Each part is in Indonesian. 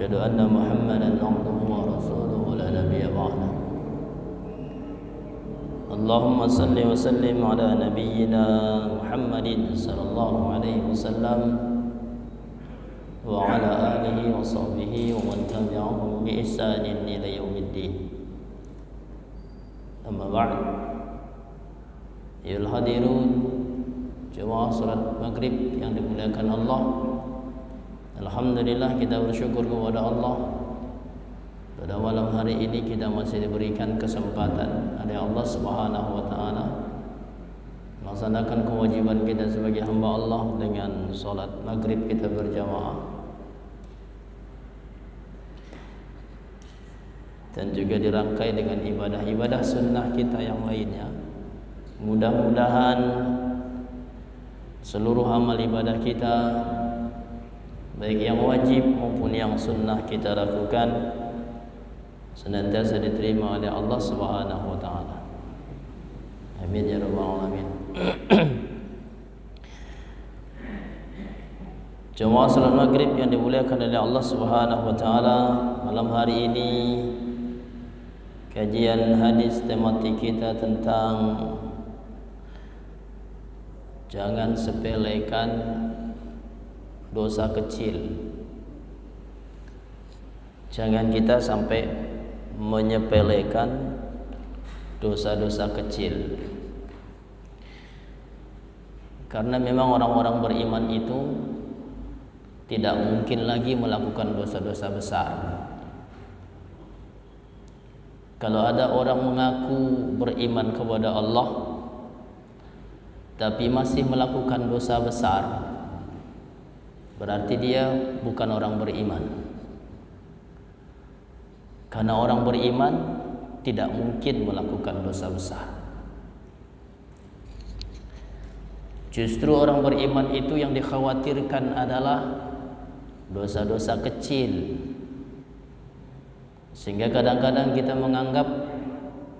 وأشهد أن محمدا عبده ورسوله لا نبي بعده اللهم صل وسلم على نبينا محمد صلى الله عليه وسلم وعلى آله وصحبه ومن تبعهم بإحسان إلى يوم الدين. أما بعد، ayyuhal hadirun, jemaah salat maghrib yang dimuliakan Allah. Alhamdulillah, kita bersyukur kepada Allah. Pada malam hari ini kita masih diberikan kesempatan oleh Allah Subhanahu wa taala melaksanakan kewajiban kita sebagai hamba Allah dengan salat maghrib kita berjamaah, dan juga dirangkai dengan ibadah-ibadah sunnah kita yang lainnya. Mudah-mudahan seluruh amal ibadah kita, baik yang wajib maupun yang sunnah kita lakukan, senantiasa diterima oleh Allah Subhanahu wa taala. Amin ya rabbal alamin. Jemaah salat maghrib yang dimuliakan oleh Allah Subhanahu wa taala, malam hari ini kajian hadis tematik kita tentang jangan sepelekan dosa kecil. Jangan kita sampai menyepelekan dosa-dosa kecil, karena memang orang-orang beriman itu tidak mungkin lagi melakukan dosa-dosa besar. Kalau ada orang mengaku beriman kepada Allah tapi masih melakukan dosa besar, berarti dia bukan orang beriman. Karena orang beriman tidak mungkin melakukan dosa besar. Justru orang beriman itu yang dikhawatirkan adalah dosa-dosa kecil. Sehingga kadang-kadang kita menganggap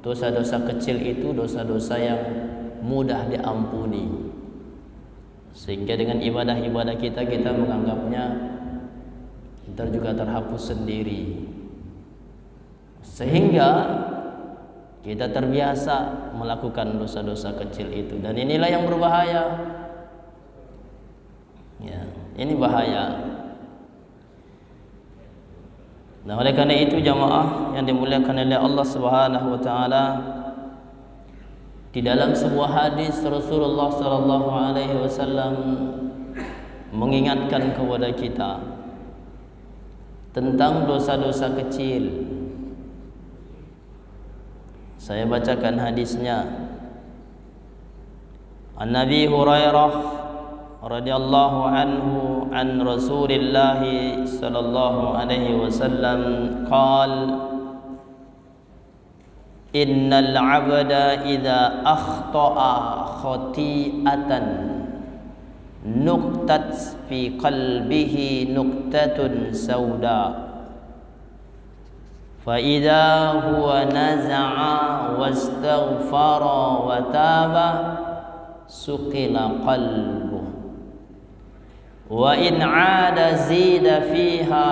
dosa-dosa kecil itu dosa-dosa yang mudah diampuni. Sehingga dengan ibadah-ibadah kita menganggapnya ntar juga terhapus sendiri. Sehingga kita terbiasa melakukan dosa-dosa kecil itu, dan inilah yang berbahaya. Ya, ini bahaya. Nah, oleh karena itu jamaah yang dimuliakan oleh Allah Subhanahu wa taala, di dalam sebuah hadis Rasulullah sallallahu alaihi wasallam mengingatkan kepada kita tentang dosa-dosa kecil. Saya bacakan hadisnya. An Nabi Hurairah radhiyallahu anhu an Rasulillah sallallahu alaihi wasallam qala innal 'abda idza akhta'a khati'atan nuqtat fi qalbihi nuqtatun sauda فَإِذَا هُوَ نَزَعَ وَاسْتَغْفَرَ وَتَابَ سُقِلَ قَلْبُهُ وَإِنْ عَادَ زِيدَ فِيهَا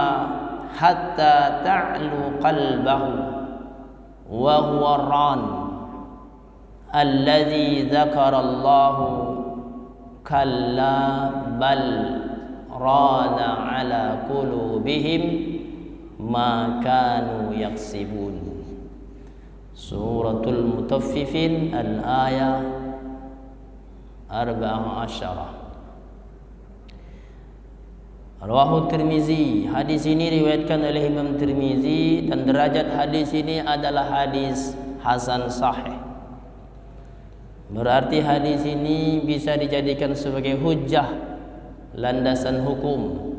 حَتَّى تَعْلُو قَلْبَهُ وَهُوَ الرَّانُ الَّذِي ذَكَرَ اللَّهُ كَلَّا بَلْ رَانَ عَلَى قُلُوبِهِمْ ma kanu yaksibun. Suratul Mutaffifin al-ayah 14. Rawahu Tirmizi. Hadis ini riwayatkan oleh Imam Tirmizi, dan derajat hadis ini adalah hadis hasan sahih. Berarti hadis ini bisa dijadikan sebagai hujjah, landasan hukum,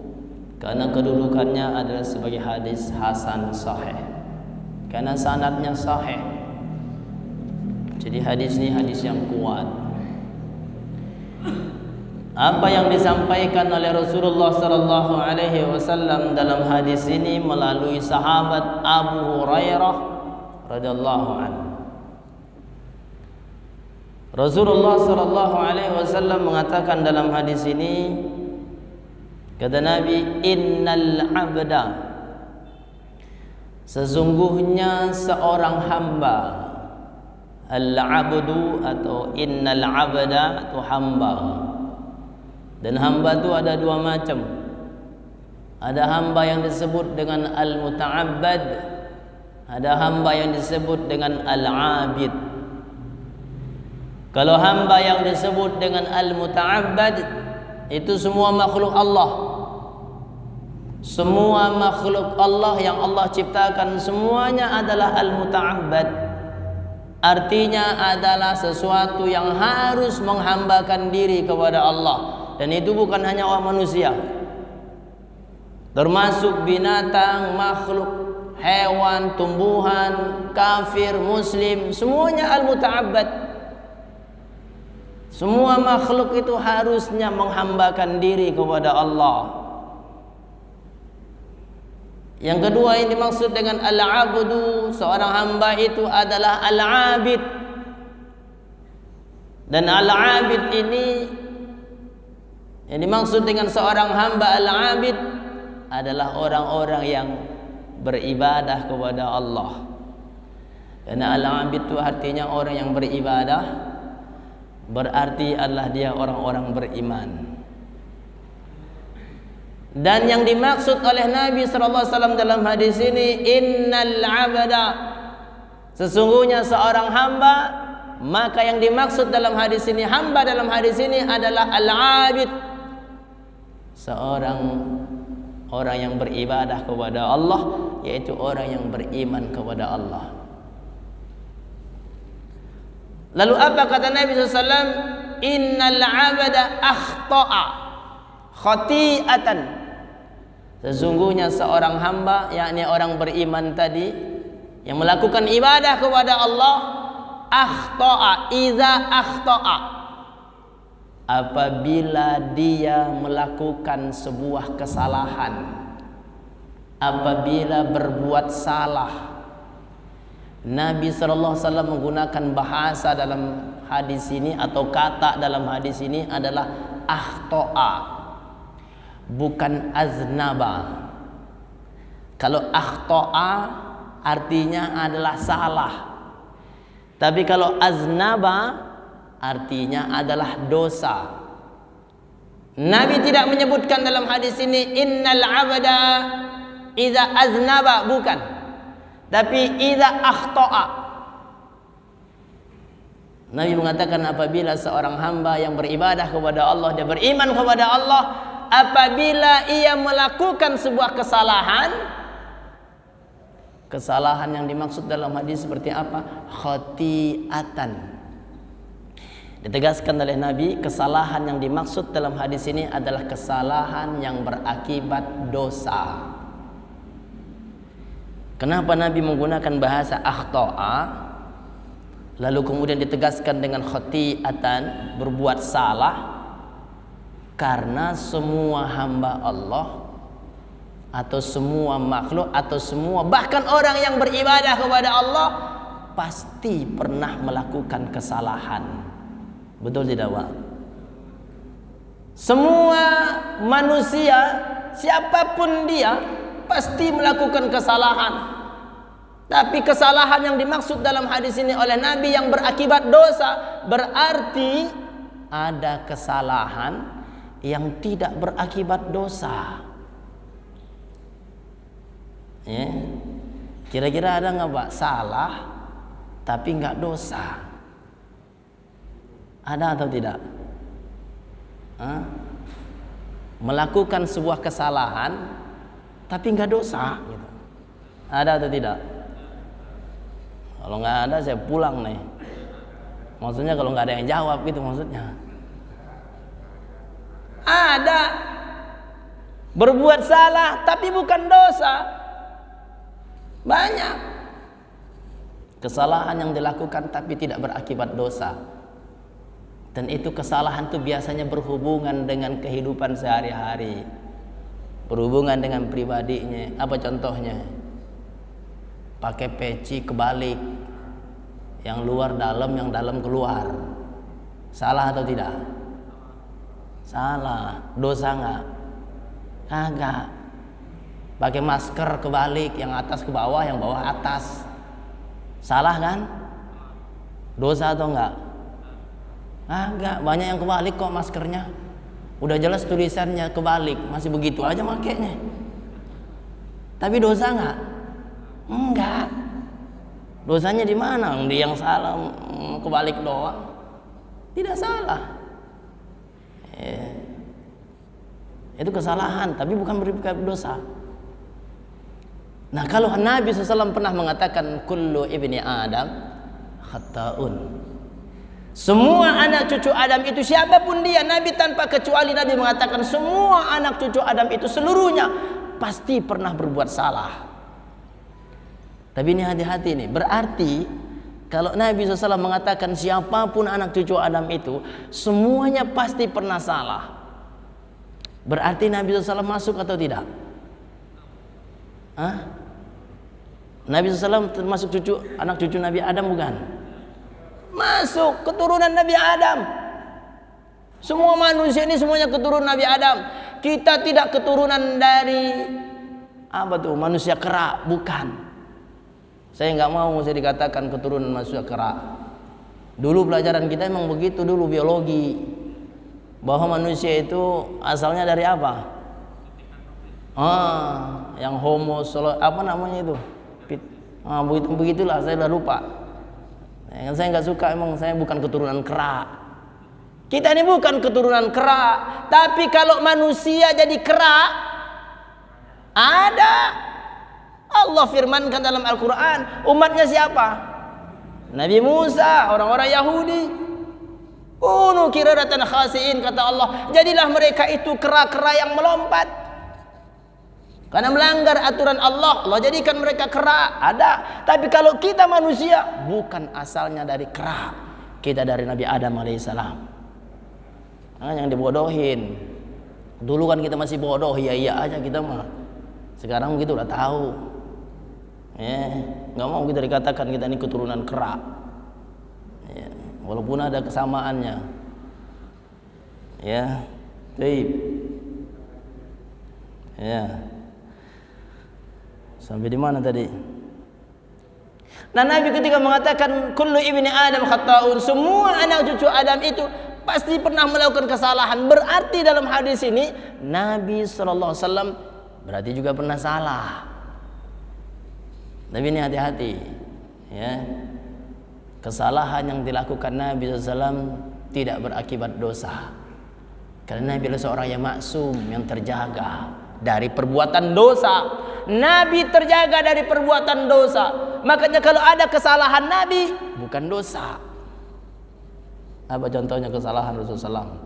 karena kedudukannya adalah sebagai hadis hasan sahih, karena sanadnya sahih. Jadi hadis ini hadis yang kuat. Apa yang disampaikan oleh Rasulullah sallallahu alaihi wasallam dalam hadis ini melalui sahabat Abu Hurairah radhiyallahu anhu. Rasulullah sallallahu alaihi wasallam mengatakan dalam hadis ini, kata Nabi, innal abda, Sesungguhnya seorang hamba, al-abdu atau innal abda itu hamba. Dan hamba itu ada dua macam. Ada hamba yang disebut dengan al-muta'abbad, ada hamba yang disebut dengan al-abid. Kalau hamba yang disebut dengan al-muta'abbad itu semua makhluk Allah. Semua makhluk Allah yang Allah ciptakan semuanya adalah al-muta'abbad. Artinya adalah sesuatu yang harus menghambakan diri kepada Allah. Dan itu bukan hanya orang manusia, termasuk binatang, makhluk, hewan, tumbuhan, kafir, muslim, semuanya al-muta'abbad. Semua makhluk itu harusnya menghambakan diri kepada Allah. Yang kedua yang dimaksud dengan al-abdu, seorang hamba itu adalah al-abid. Dan al-abid ini yang dimaksud dengan seorang hamba al-abid adalah orang-orang yang beribadah kepada Allah. Karena al-abid itu artinya orang yang beribadah, berarti adalah dia orang-orang beriman. Dan yang dimaksud oleh Nabi SAW dalam hadis ini, innal abda, sesungguhnya seorang hamba, maka yang dimaksud dalam hadis ini, hamba dalam hadis ini adalah al-abid, seorang orang yang beribadah kepada Allah, yaitu orang yang beriman kepada Allah. Lalu apa kata Nabi SAW? Innal abda akhta'a khati'atan. Sesungguhnya seorang hamba, yakni orang beriman tadi, yang melakukan ibadah kepada Allah, akhta'a, idza akhta'a, apabila dia melakukan sebuah kesalahan, apabila berbuat salah. Nabi SAW menggunakan bahasa dalam hadis ini atau kata dalam hadis ini adalah akhta'a, bukan aznaba. Kalau akhta'a artinya adalah salah, tapi kalau aznaba artinya adalah dosa. Nabi tidak menyebutkan dalam hadis ini innal abda idza aznaba, bukan, tapi idza akhta'a. Nabi mengatakan apabila seorang hamba yang beribadah kepada Allah, dia beriman kepada Allah, apabila ia melakukan sebuah kesalahan, kesalahan yang dimaksud dalam hadis seperti apa? Khati'atan. Ditegaskan oleh Nabi, kesalahan yang dimaksud dalam hadis ini adalah kesalahan yang berakibat dosa. Kenapa Nabi menggunakan bahasa akhta'a, lalu kemudian ditegaskan dengan khati'atan, berbuat salah? Karena semua hamba Allah atau semua makhluk atau semua, bahkan orang yang beribadah kepada Allah pasti pernah melakukan kesalahan. Betul tidak, Pak? Semua manusia, siapapun dia, pasti melakukan kesalahan. Tapi kesalahan yang dimaksud dalam hadis ini oleh Nabi yang berakibat dosa, berarti ada kesalahan yang tidak berakibat dosa. Ya. Kira-kira ada nggak, Pak, salah tapi nggak dosa? Ada atau tidak? Melakukan sebuah kesalahan tapi nggak dosa, gitu. Ada atau tidak? Kalau nggak ada saya pulang nih. Maksudnya kalau nggak ada yang jawab gitu maksudnya. Ada berbuat salah tapi bukan dosa. Banyak kesalahan yang dilakukan tapi tidak berakibat dosa. Dan itu kesalahan itu biasanya berhubungan dengan kehidupan sehari-hari, berhubungan dengan pribadinya. Apa contohnya? Pakai peci kebalik, yang luar dalam, yang dalam keluar. Salah atau tidak? Salah. Dosa enggak? Kagak. Pakai masker kebalik, yang atas ke bawah, yang bawah atas. Salah kan? Dosa atau enggak? Enggak, banyak yang kebalik kok maskernya. Udah jelas tulisannya kebalik, masih begitu aja makainya. Tapi dosa enggak? Enggak. Dosanya di mana? Dia yang salah kebalik doang. Tidak salah. Itu kesalahan, tapi bukan berikat dosa. Nah, kalau Nabi SAW pernah mengatakan kullu ibni Adam khata'un. Semua anak cucu Adam itu, siapapun dia, Nabi tanpa kecuali Nabi mengatakan semua anak cucu Adam itu seluruhnya pasti pernah berbuat salah. Tapi ini hati-hati nih, berarti kalau Nabi SAW mengatakan siapapun anak cucu Adam itu semuanya pasti pernah salah, berarti Nabi SAW masuk atau tidak? Nabi SAW termasuk anak cucu Nabi Adam bukan? Masuk, keturunan Nabi Adam. Semua manusia ini semuanya keturunan Nabi Adam. Kita tidak keturunan dari manusia kera, bukan. Saya nggak mau saya dikatakan keturunan manusia kera. Dulu pelajaran kita emang begitu dulu, biologi, bahwa manusia itu asalnya dari apa? Yang homo apa namanya itu? Begitulah, saya udah lupa. Saya nggak suka, emang saya bukan keturunan kera. Kita ini bukan keturunan kera. Tapi kalau manusia jadi kera, ada. Allah firmankan dalam Al-Quran, umatnya siapa? Nabi Musa, orang-orang Yahudi. Kunu qiradatan khasiin, kata Allah, jadilah mereka itu kera-kera yang melompat. Karena melanggar aturan Allah, Allah jadikan mereka kera. Ada. Tapi kalau kita manusia, bukan asalnya dari kera. Kita dari Nabi Adam alaihissalam. Yang dibodohin. Dulu kan kita masih bodoh, iya aja kita mah. Sekarang kita udah tahu. Nggak mau kita dikatakan kita ini keturunan kera. Walaupun ada kesamaannya. Baik. Sampai di mana tadi? Nah, Nabi ketika mengatakan kullu ibni Adam khata'un, semua anak cucu Adam itu pasti pernah melakukan kesalahan. Berarti dalam hadis ini Nabi SAW berarti juga pernah salah. Tapi ini hati-hati, kesalahan yang dilakukan Nabi SAW tidak berakibat dosa. Karena Nabi adalah seorang yang maksum, yang terjaga dari perbuatan dosa. Nabi terjaga dari perbuatan dosa. Makanya kalau ada kesalahan Nabi, bukan dosa. Apa contohnya kesalahan Rasulullah SAW?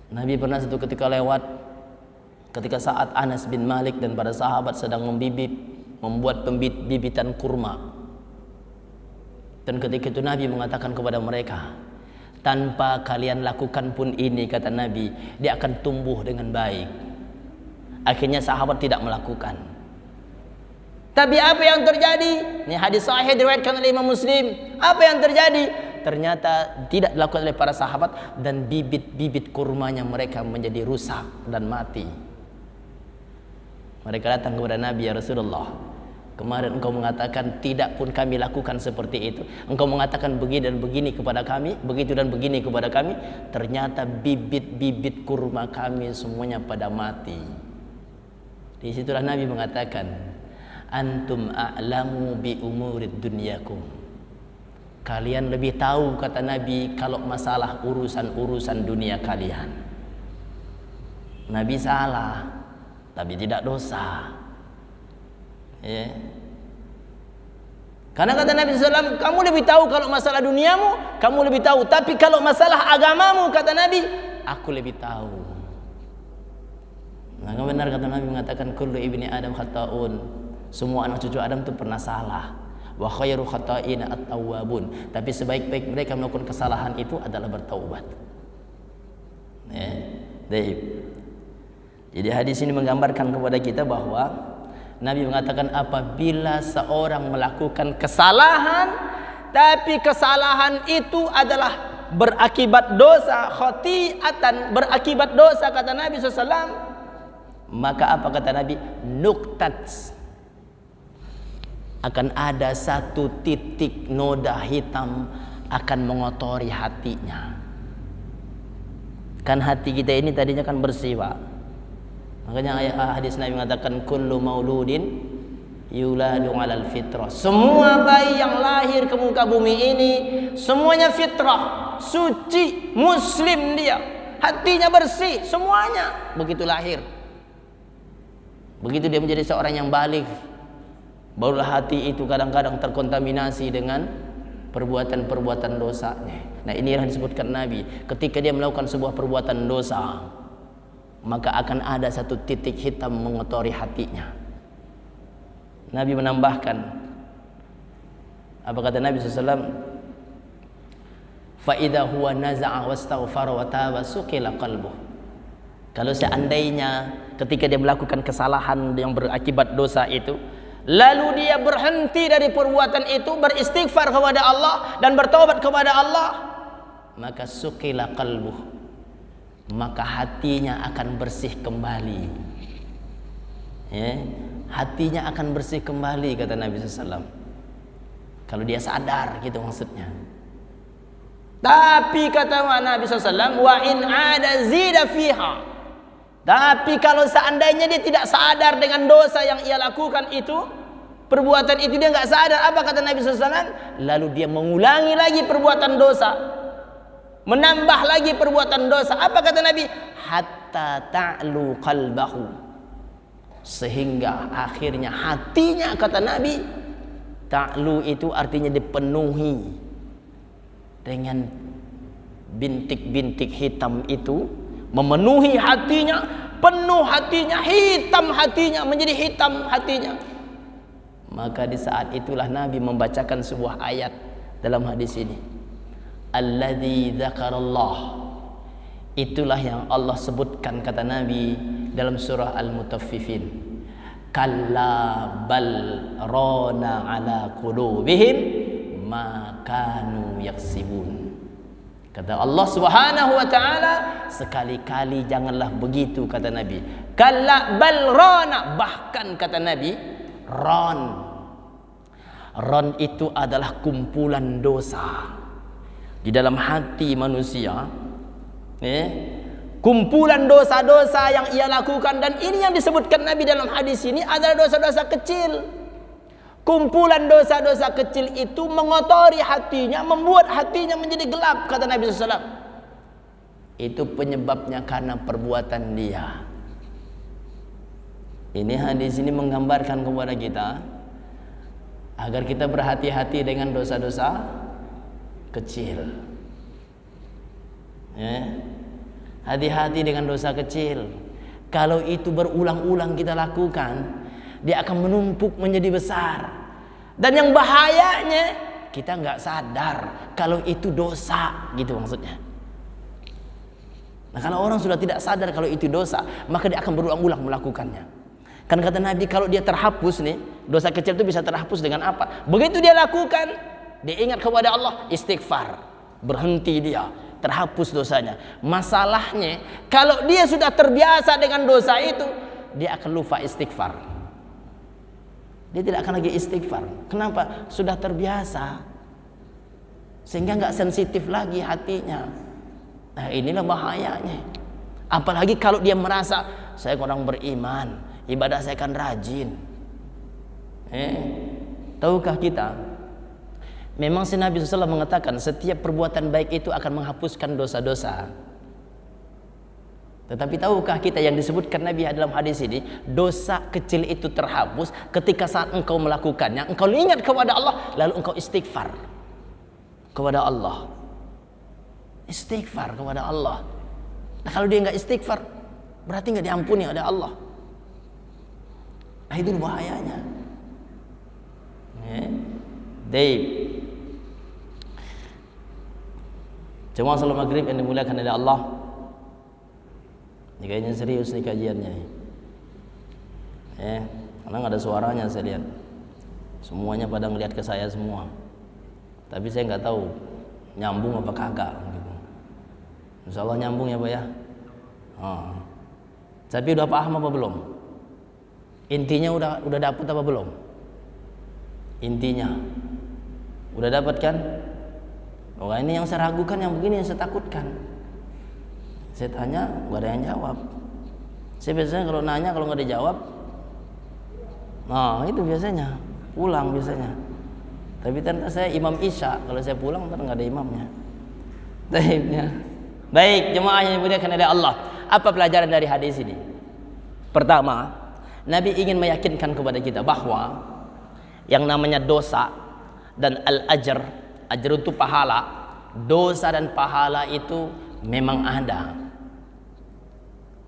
Nabi pernah satu ketika lewat, ketika saat Anas bin Malik dan para sahabat sedang membuat bibitan kurma. Dan ketika itu Nabi mengatakan kepada mereka, tanpa kalian lakukan pun ini, kata Nabi, dia akan tumbuh dengan baik. Akhirnya sahabat tidak melakukan. Tapi apa yang terjadi? Ini hadis sahih diriwayatkan oleh Imam Muslim. Apa yang terjadi? Ternyata tidak dilakukan oleh para sahabat, dan bibit-bibit kurmanya mereka menjadi rusak dan mati. Mereka datang kepada Nabi, ya Rasulullah, kemarin engkau mengatakan tidak pun kami lakukan seperti itu. Engkau mengatakan begini dan begini kepada kami, begitu dan begini kepada kami. Ternyata bibit-bibit kurma kami semuanya pada mati. Di situlah Nabi mengatakan, antum a'lamu bi umurid dunyakum. Kalian lebih tahu, kata Nabi, kalau masalah urusan-urusan dunia kalian. Nabi salah, tapi tidak dosa. Karena kata Nabi SAW, kamu lebih tahu kalau masalah duniamu, kamu lebih tahu. Tapi kalau masalah agamamu, kata Nabi, aku lebih tahu. Nah, benar kata Nabi mengatakan kullu ibni Adam khata'un. Semua anak cucu Adam itu pernah salah. Wa khairu khata'ina at-tawwabun. Tapi sebaik-baik mereka melakukan kesalahan itu adalah bertaubat. Jadi hadis ini menggambarkan kepada kita bahwa Nabi mengatakan apabila seorang melakukan kesalahan, tapi kesalahan itu adalah berakibat dosa, khati'atan, berakibat dosa, kata Nabi SAW, maka apa kata Nabi? Nuktat, akan ada satu titik noda hitam akan mengotori hatinya. Kan hati kita ini tadinya kan bersih, Pak. Makanya hadis Nabi mengatakan kullu mauludin yuladu 'alal fitrah. Semua bayi yang lahir ke muka bumi ini semuanya fitrah, suci, muslim dia. Hatinya bersih semuanya begitu lahir. Begitu dia menjadi seorang yang baligh, barulah hati itu kadang-kadang terkontaminasi dengan perbuatan-perbuatan dosanya. Nah, ini yang disebutkan Nabi, ketika dia melakukan sebuah perbuatan dosa, maka akan ada satu titik hitam mengotori hatinya. Nabi menambahkan, apa kata Nabi SAW? Fa idza huwa naza'a wastaghfara wa taba suqila qalbuh. Kalau seandainya ketika dia melakukan kesalahan yang berakibat dosa itu, lalu dia berhenti dari perbuatan itu, beristighfar kepada Allah dan bertobat kepada Allah, maka suqila qalbuh, maka hatinya akan bersih kembali. Ya, hatinya akan bersih kembali kata Nabi SAW. Kalau dia sadar gitu maksudnya. Tapi kata Nabi SAW, wa in ada zida fiha. Tapi kalau seandainya dia tidak sadar dengan dosa yang ia lakukan itu, perbuatan itu dia nggak sadar, apa kata Nabi SAW? Lalu dia mengulangi lagi perbuatan dosa, menambah lagi perbuatan dosa. Apa kata Nabi? Hatta ta'lu qalbahu, sehingga akhirnya hatinya, kata Nabi, ta'lu itu artinya dipenuhi dengan bintik-bintik hitam itu, memenuhi hatinya, penuh hatinya, hitam hatinya, menjadi hitam hatinya. Maka di saat itulah Nabi membacakan sebuah ayat dalam hadis ini. Alladzi dzakarallah, itulah yang Allah sebutkan kata Nabi dalam surah Al-Mutaffifin. Kalla bal rana ala qulubihim ma kanu yaksibun. Kata Allah Subhanahu wa taala, sekali-kali janganlah begitu kata Nabi. Kalla bal rana, bahkan kata Nabi, ron itu adalah kumpulan dosa di dalam hati manusia. Kumpulan dosa-dosa yang ia lakukan, dan ini yang disebutkan Nabi dalam hadis ini adalah dosa-dosa kecil. Kumpulan dosa-dosa kecil itu mengotori hatinya, membuat hatinya menjadi gelap kata Nabi SAW. Itu penyebabnya karena perbuatan dia. Ini hadis ini menggambarkan kepada kita agar kita berhati-hati dengan dosa-dosa kecil. Hati-hati dengan dosa kecil. Kalau itu berulang-ulang kita lakukan, dia akan menumpuk menjadi besar. Dan yang bahayanya, kita nggak sadar kalau itu dosa, gitu maksudnya. Nah, kalau orang sudah tidak sadar kalau itu dosa, maka dia akan berulang-ulang melakukannya. Kan kata Nabi, kalau dia terhapus nih, dosa kecil itu bisa terhapus dengan apa? Begitu dia lakukan, dia ingat kepada Allah, istighfar, berhenti dia, terhapus dosanya. Masalahnya, kalau dia sudah terbiasa dengan dosa itu, dia akan lupa istighfar. Dia tidak akan lagi istighfar. Kenapa? Sudah terbiasa, sehingga nggak sensitif lagi hatinya. Nah, inilah bahayanya. Apalagi kalau dia merasa, saya kurang beriman, ibadah saya kan rajin. Tahukah kita, memang si Nabi SAW mengatakan setiap perbuatan baik itu akan menghapuskan dosa-dosa. Tetapi tahukah kita yang disebutkan Nabi dalam hadis ini, dosa kecil itu terhapus ketika saat engkau melakukannya, engkau ingat kepada Allah, lalu engkau istighfar kepada Allah. Istighfar kepada Allah. Nah, kalau dia nggak istighfar, berarti nggak diampuni oleh Allah. Nah, itu bahayanya. Jemaah salat maghrib yang dimuliakan oleh Allah, ini kayaknya serius nih kajiannya. Karena nggak ada suaranya saya lihat. Semuanya pada ngelihat ke saya semua. Tapi saya nggak tahu nyambung apa kagak. Gitu. Insya Allah nyambung ya Pak ya. Tapi udah paham apa belum? Intinya udah dapat apa belum? Intinya udah dapat kan? Oh, ini yang saya ragukan, yang begini yang saya takutkan. Saya tanya, gak ada yang jawab. Saya biasanya kalau nanya, kalau nggak dijawab, nah itu biasanya pulang biasanya. Tapi ternyata saya imam isya, kalau saya pulang ternyata nggak ada imamnya. Baik, jemaah yang dimuliakan oleh Allah. Apa pelajaran dari hadis ini? Pertama, Nabi ingin meyakinkan kepada kita bahwa yang namanya dosa dan al-ajr, ajr itu pahala, dosa dan pahala itu memang ada.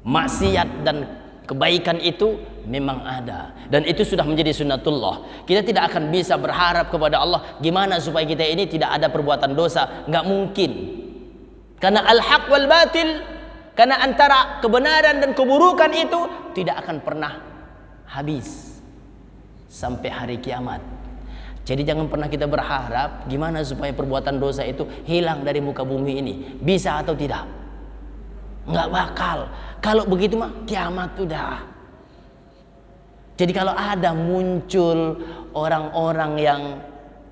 Maksiat dan kebaikan itu memang ada, dan itu sudah menjadi sunnatullah. Kita tidak akan bisa berharap kepada Allah gimana supaya kita ini tidak ada perbuatan dosa, nggak mungkin. Karena al-haq wal batil, karena antara kebenaran dan keburukan itu tidak akan pernah habis sampai hari kiamat. Jadi jangan pernah kita berharap gimana supaya perbuatan dosa itu hilang dari muka bumi ini. Bisa atau tidak? Nggak bakal. Kalau begitu mah kiamat udah. Jadi kalau ada muncul orang-orang yang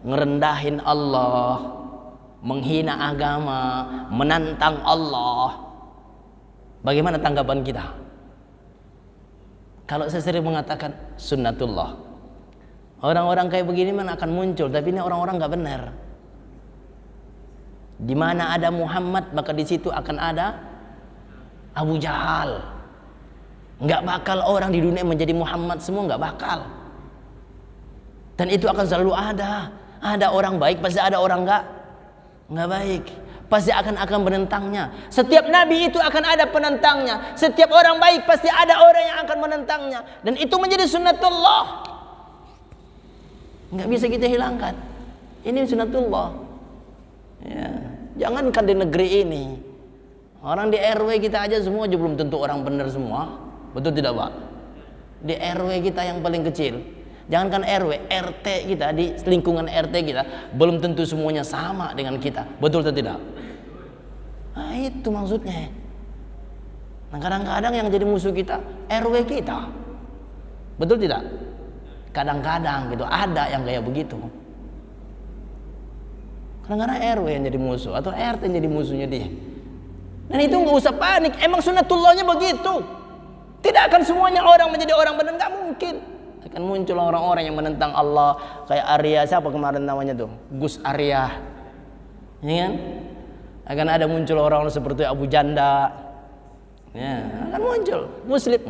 ngerendahin Allah, menghina agama, menantang Allah, bagaimana tanggapan kita? Kalau saya sering mengatakan sunnatullah, orang-orang kayak begini mana akan muncul, tapi ini orang-orang nggak benar. Di mana ada Muhammad, maka di situ akan ada Abu Jahal. Nggak bakal orang di dunia menjadi Muhammad semua, nggak bakal. Dan itu akan selalu ada. Ada orang baik, pasti ada orang nggak baik. Pasti akan menentangnya. Setiap nabi itu akan ada penentangnya. Setiap orang baik pasti ada orang yang akan menentangnya. Dan itu menjadi sunnatullah. Nggak bisa kita hilangkan. Ini sunnatullah. Ya, jangankan di negeri ini. Orang di RW kita aja semua belum tentu orang benar semua. Betul tidak, Pak? Di RW kita yang paling kecil, jangankan RW, RT kita, di lingkungan RT kita belum tentu semuanya sama dengan kita. Betul atau tidak? Nah, itu maksudnya. Nah, kadang-kadang yang jadi musuh kita RW kita. Betul tidak? Kadang-kadang gitu ada yang kayak begitu. Kadang-kadang RW yang jadi musuh atau RT yang jadi musuhnya dia. Dan itu nggak usah panik, emang sunnatullahnya begitu. Tidak akan semuanya orang menjadi orang benar, nggak mungkin. Akan muncul orang-orang yang menentang Allah, kayak Arya, siapa kemarin namanya tuh, Gus Arya, ya kan? Akan ada muncul orang-orang seperti Abu Janda, ya, akan muncul Muslim,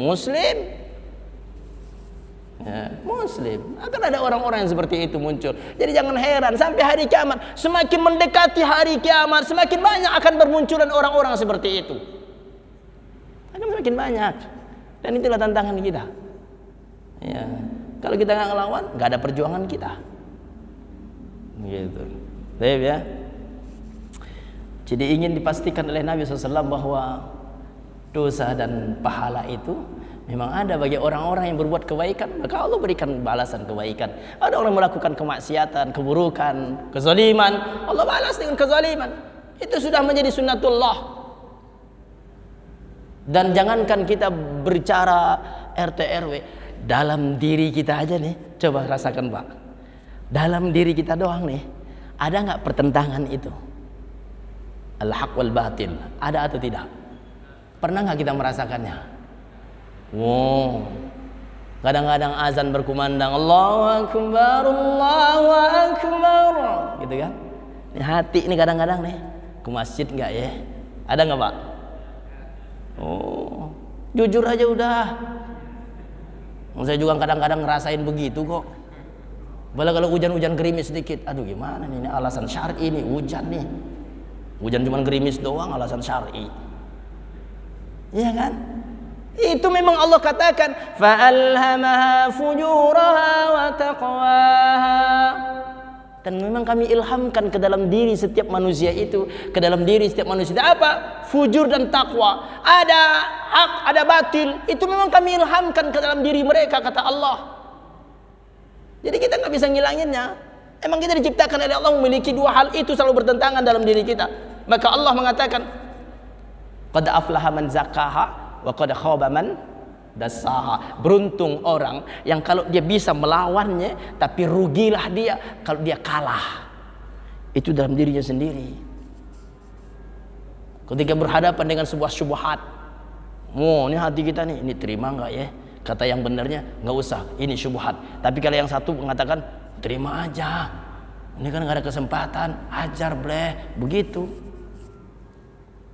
ya, Muslim. Akan ada orang-orang yang seperti itu muncul. Jadi jangan heran sampai hari kiamat, semakin mendekati hari kiamat, semakin banyak akan bermunculan orang-orang seperti itu. Akan semakin banyak. Dan itulah tantangan kita. Ya, kalau kita nggak ngelawan, nggak ada perjuangan kita. Gitu. Baik ya. Jadi ingin dipastikan oleh Nabi SAW bahwa dosa dan pahala itu memang ada bagi orang-orang yang berbuat kebaikan, maka Allah berikan balasan kebaikan. Ada orang melakukan kemaksiatan, keburukan, kezaliman, Allah balas dengan kezaliman. Itu sudah menjadi sunnatullah. Dan jangankan kita berbicara RT RW, dalam diri kita aja nih, coba rasakan Pak. Dalam diri kita doang nih, ada nggak pertentangan itu? Al-haq wal batil, ada atau tidak? Pernah nggak kita merasakannya? Wow, kadang-kadang azan berkumandang, Allahu Akbar, Allahu Akbar, gitu kan? Ini hati ini kadang-kadang nih, ke masjid nggak ya? Ada nggak Pak? Oh, jujur aja udah. Saya juga kadang-kadang ngerasain begitu kok. Malah kalau hujan-hujan gerimis sedikit, aduh gimana nih, ini alasan syar'i nih, hujan nih. Hujan cuma gerimis doang, alasan syar'i. Iya kan? Itu memang Allah katakan, fa'alhamaha fujuraha wa taqwaha. Dan memang kami ilhamkan ke dalam diri setiap manusia itu, ke dalam diri setiap manusia itu apa? Fujur dan takwa. Ada hak, ada batil. Itu memang kami ilhamkan ke dalam diri mereka, kata Allah. Jadi kita nggak bisa ngilanginnya. Emang kita diciptakan oleh Allah memiliki dua hal itu selalu bertentangan dalam diri kita. Maka Allah mengatakan, qad aflaha man zakkaha wa qad khaba man Dasar beruntung orang yang kalau dia bisa melawannya, tapi rugilah dia kalau dia kalah. Itu dalam dirinya sendiri. Ketika berhadapan dengan sebuah syubhat, ini hati kita nih, ini terima nggak ya? Kata yang benarnya nggak usah, ini syubhat. Tapi kalau yang satu mengatakan terima aja, ini kan nggak ada kesempatan, ajar bleh, begitu.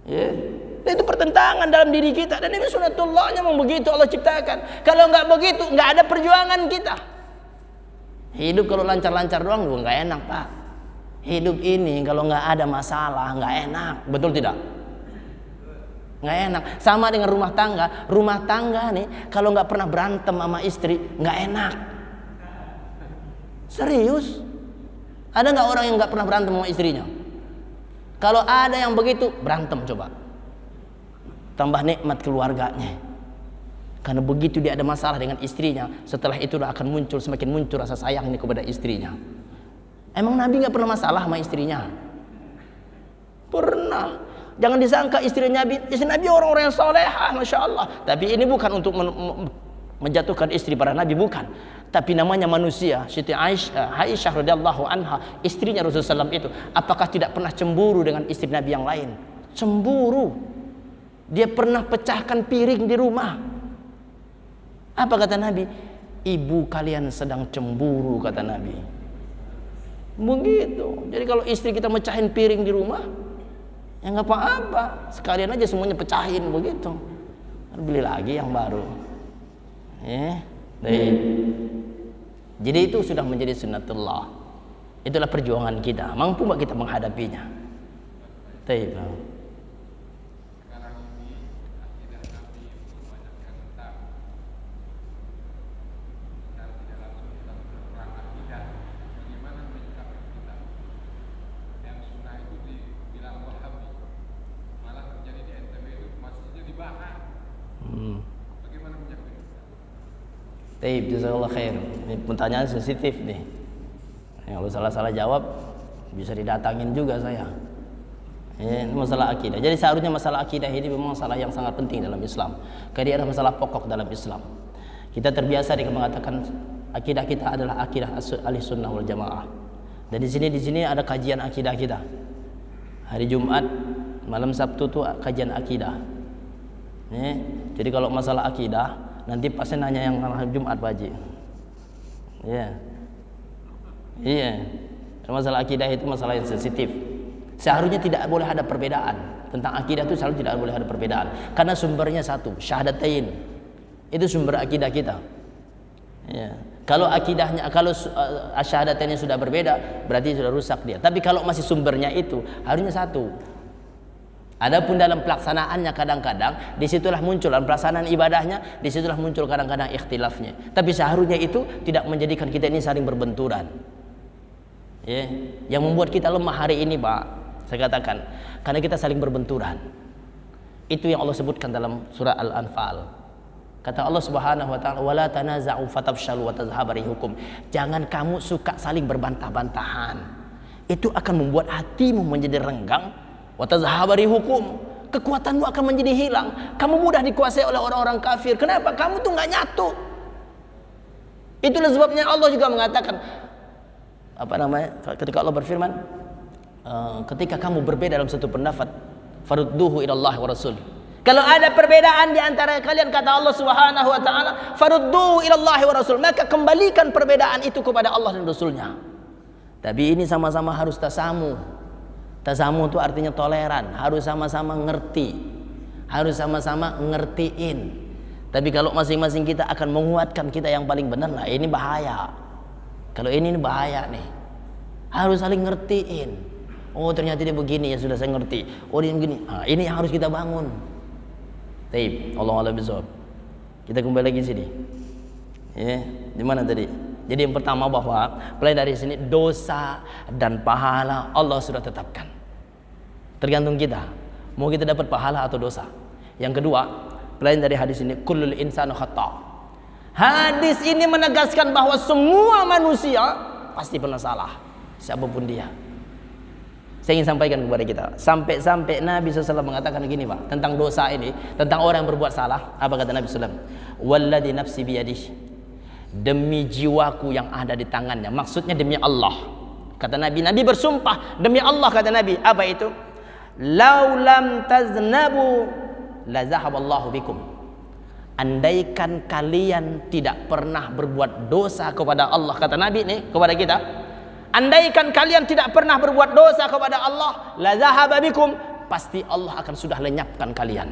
Ya, itu pertentangan dalam diri kita, dan ini sunatullahnya memang begitu Allah ciptakan. Kalau nggak begitu, nggak ada perjuangan kita. Hidup kalau lancar-lancar doang juga nggak enak, Pak. Hidup ini kalau nggak ada masalah nggak enak, betul tidak? Nggak enak. Sama dengan rumah tangga. Rumah tangga nih kalau nggak pernah berantem sama istri nggak enak. Serius? Ada nggak orang yang nggak pernah berantem sama istrinya? Kalau ada yang begitu, berantem coba. Tambah nikmat keluarganya. Karena begitu dia ada masalah dengan istrinya, setelah itu akan muncul, semakin muncul rasa sayang ini kepada istrinya. Emang Nabi nggak pernah masalah sama istrinya? Pernah. Jangan disangka istri Nabi orang-orang yang salehah, masya Allah. Tapi ini bukan untuk menjatuhkan istri para Nabi, bukan. Tapi namanya manusia. Siti Aisyah radhiyallahu anha, istrinya Rasulullah SAW itu, apakah tidak pernah cemburu dengan istri Nabi yang lain? Cemburu. Dia pernah pecahkan piring di rumah. Apa kata Nabi? Ibu kalian sedang cemburu, kata Nabi. Begitu. Jadi kalau istri kita mecahin piring di rumah, ya nggak apa-apa, sekalian aja semuanya pecahin begitu. Beli lagi yang baru. Jadi itu sudah menjadi sunnatullah. Itulah perjuangan kita. Mampu nggak kita menghadapinya? Taib. Taib, jazakallah khair. Ini pertanyaan sensitif nih. Kalau salah-salah jawab bisa didatangin juga saya. Ini masalah akidah. Jadi seharusnya masalah akidah ini memang masalah yang sangat penting dalam Islam. Karena dia adalah masalah pokok dalam Islam. Kita terbiasa dengan mengatakan akidah kita adalah akidah Ahlussunnah wal Jamaah. Dan di sini ada kajian akidah kita. Hari Jumat, malam Sabtu itu kajian akidah. Jadi kalau masalah akidah, nanti pasti nanya yang hari Jumat Pak Haji. Iya. Masalah akidah itu masalah yang sensitif. Seharusnya tidak boleh ada perbedaan. Tentang akidah itu selalu tidak boleh ada perbedaan. Karena sumbernya satu, syahadatain. Itu sumber akidah kita. Ya. Kalau akidahnya, kalau syahadatannya sudah berbeda, berarti sudah rusak dia. Tapi kalau masih sumbernya itu, harusnya satu. Adapun dalam pelaksanaannya kadang-kadang disitulah muncul, dalam pelaksanaan ibadahnya disitulah muncul kadang-kadang ikhtilafnya. Tapi seharusnya itu tidak menjadikan kita ini saling berbenturan. Yang membuat kita lemah hari ini, Pak, saya katakan, karena kita saling berbenturan. Itu yang Allah sebutkan dalam surah Al-Anfal. Kata Allah Subhanahu wa taala, "Wala tanaza'u fatafshalu wa tadhhabu rihukum." Jangan kamu suka saling berbantah-bantahan. Itu akan membuat hatimu menjadi renggang. Watazhabari hukum, kekuatanmu akan menjadi hilang. Kamu mudah dikuasai oleh orang-orang kafir. Kenapa? Kamu tuh nggak nyatu. Itulah sebabnya Allah juga mengatakan, ketika Allah berfirman, ketika kamu berbeda dalam satu pendapat, farudduhu ilallah wa rasul. Kalau ada perbedaan di antara kalian, kata Allah Subhanahu wa taala, farudduhu ilallah wa rasul, maka kembalikan perbedaan itu kepada Allah dan Rasulnya. Tapi ini sama-sama harus tasamu. Tasamu itu artinya toleran, harus sama-sama ngerti, harus sama-sama ngertiin. Tapi kalau masing-masing kita akan menguatkan kita yang paling benar, nah ini bahaya. Kalau ini bahaya nih, harus saling ngertiin. Oh ternyata dia begini, ya sudah saya ngerti. Oh dia begini, nah, ini yang harus kita bangun. Taib, Allah bisawab. Kita kembali lagi sini. Di mana tadi? Jadi yang pertama bahwa mulai dari sini dosa dan pahala Allah sudah tetapkan. Tergantung kita, mau kita dapat pahala atau dosa. Yang kedua, pelajaran dari hadis ini, kullul insanu khata'. Hadis ini menegaskan bahwa semua manusia pasti pernah salah, siapapun dia. Saya ingin sampaikan kepada kita, sampai-sampai Nabi SAW mengatakan begini Pak, tentang dosa ini, tentang orang yang berbuat salah. Apa kata Nabi SAW? Walladzi nafsi biyadihi, demi jiwaku yang ada di tangannya. Maksudnya demi Allah. Kata Nabi, Nabi bersumpah demi Allah, kata Nabi. Apa itu? Lau lam taznabu la zahaballahu bikum. Andaikan kalian tidak pernah berbuat dosa kepada Allah, kata Nabi nih kepada kita, andaikan kalian tidak pernah berbuat dosa kepada Allah, la zahaba bikum, pasti Allah akan sudah lenyapkan kalian.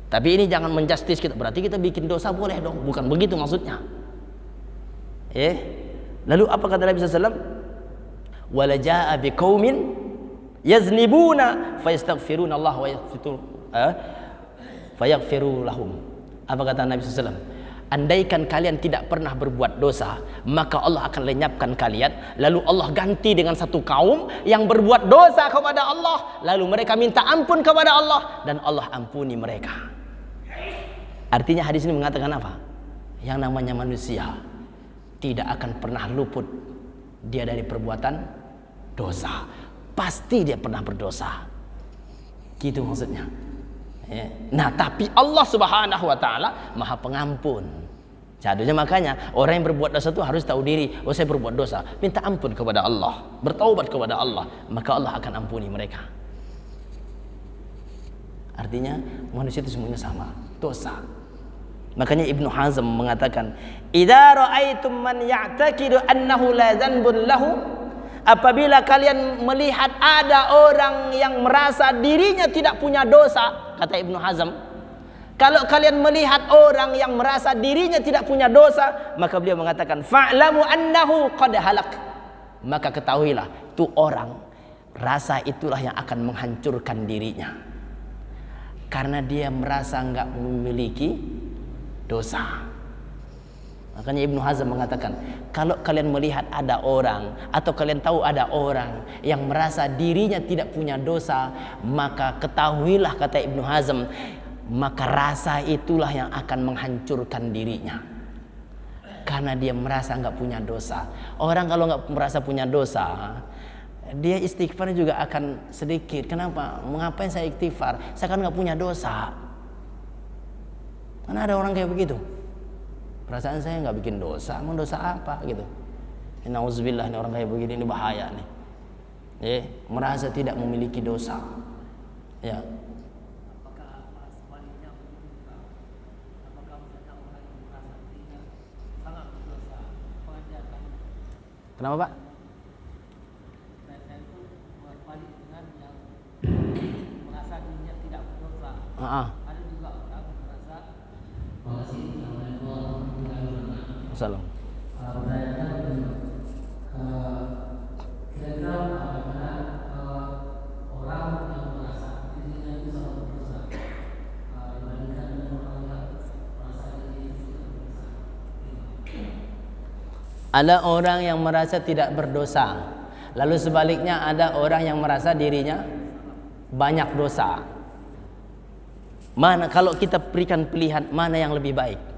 Tapi ini jangan menjustis kita, berarti kita bikin dosa boleh dong, bukan begitu maksudnya. Lalu apa kata Nabi SAW? Wala jaa biqaumin yaznibuna fayastaghfiruna Allah wa fayaghfiru lahum. Apa kata Nabi SAW? Andaikan kalian tidak pernah berbuat dosa, maka Allah akan lenyapkan kalian. Lalu Allah ganti dengan satu kaum yang berbuat dosa kepada Allah, lalu mereka minta ampun kepada Allah, dan Allah ampuni mereka. Artinya hadis ini mengatakan apa? Yang namanya manusia tidak akan pernah luput dia dari perbuatan dosa. Pasti dia pernah berdosa. Gitu maksudnya. Nah, tapi Allah Subhanahu wa taala Maha Pengampun. Jadinya makanya orang yang berbuat dosa itu harus tahu diri, oh saya berbuat dosa, minta ampun kepada Allah, bertaubat kepada Allah, maka Allah akan ampuni mereka. Artinya manusia itu semuanya sama, dosa. Makanya Ibnu Hazm mengatakan, "Idza ra'aitum man ya'taqidu annahu la dzanbun lahu," apabila kalian melihat ada orang yang merasa dirinya tidak punya dosa, kata Ibnu Hazm, kalau kalian melihat orang yang merasa dirinya tidak punya dosa, maka beliau mengatakan, fa'lamu annahu qad halak, maka ketahuilah itu orang, rasa itulah yang akan menghancurkan dirinya, karena dia merasa enggak memiliki dosa. Makanya Ibnu Hazm mengatakan, kalau kalian melihat ada orang atau kalian tahu ada orang yang merasa dirinya tidak punya dosa, maka ketahuilah, kata Ibnu Hazm, maka rasa itulah yang akan menghancurkan dirinya, karena dia merasa nggak punya dosa. Orang kalau nggak merasa punya dosa, dia istighfarnya juga akan sedikit. Kenapa? Mengapain saya istighfar? Saya kan nggak punya dosa. Karena ada orang kayak begitu. Perasaan saya nggak bikin dosa, emang dosa apa gitu. Nauzubillah, ini orang kayak begini ini bahaya nih. Merasa tidak memiliki dosa. Ya. Apakah sebaliknya apakah misalnya orang yang merasa dirinya sangat berdosa, apakah dia akan? Kenapa Pak? Saya itu berbalik dengan yang merasa dirinya tidak berdosa. Ada juga orang merasa Salam. Kira-kira bagaimana orang yang merasa dirinya itu sangat berdosa dibandingkan dengan orang yang merasa dirinya tidak berdosa. Ada orang yang merasa tidak berdosa, lalu sebaliknya ada orang yang merasa dirinya banyak dosa. Mana kalau kita berikan pilihan, mana yang lebih baik?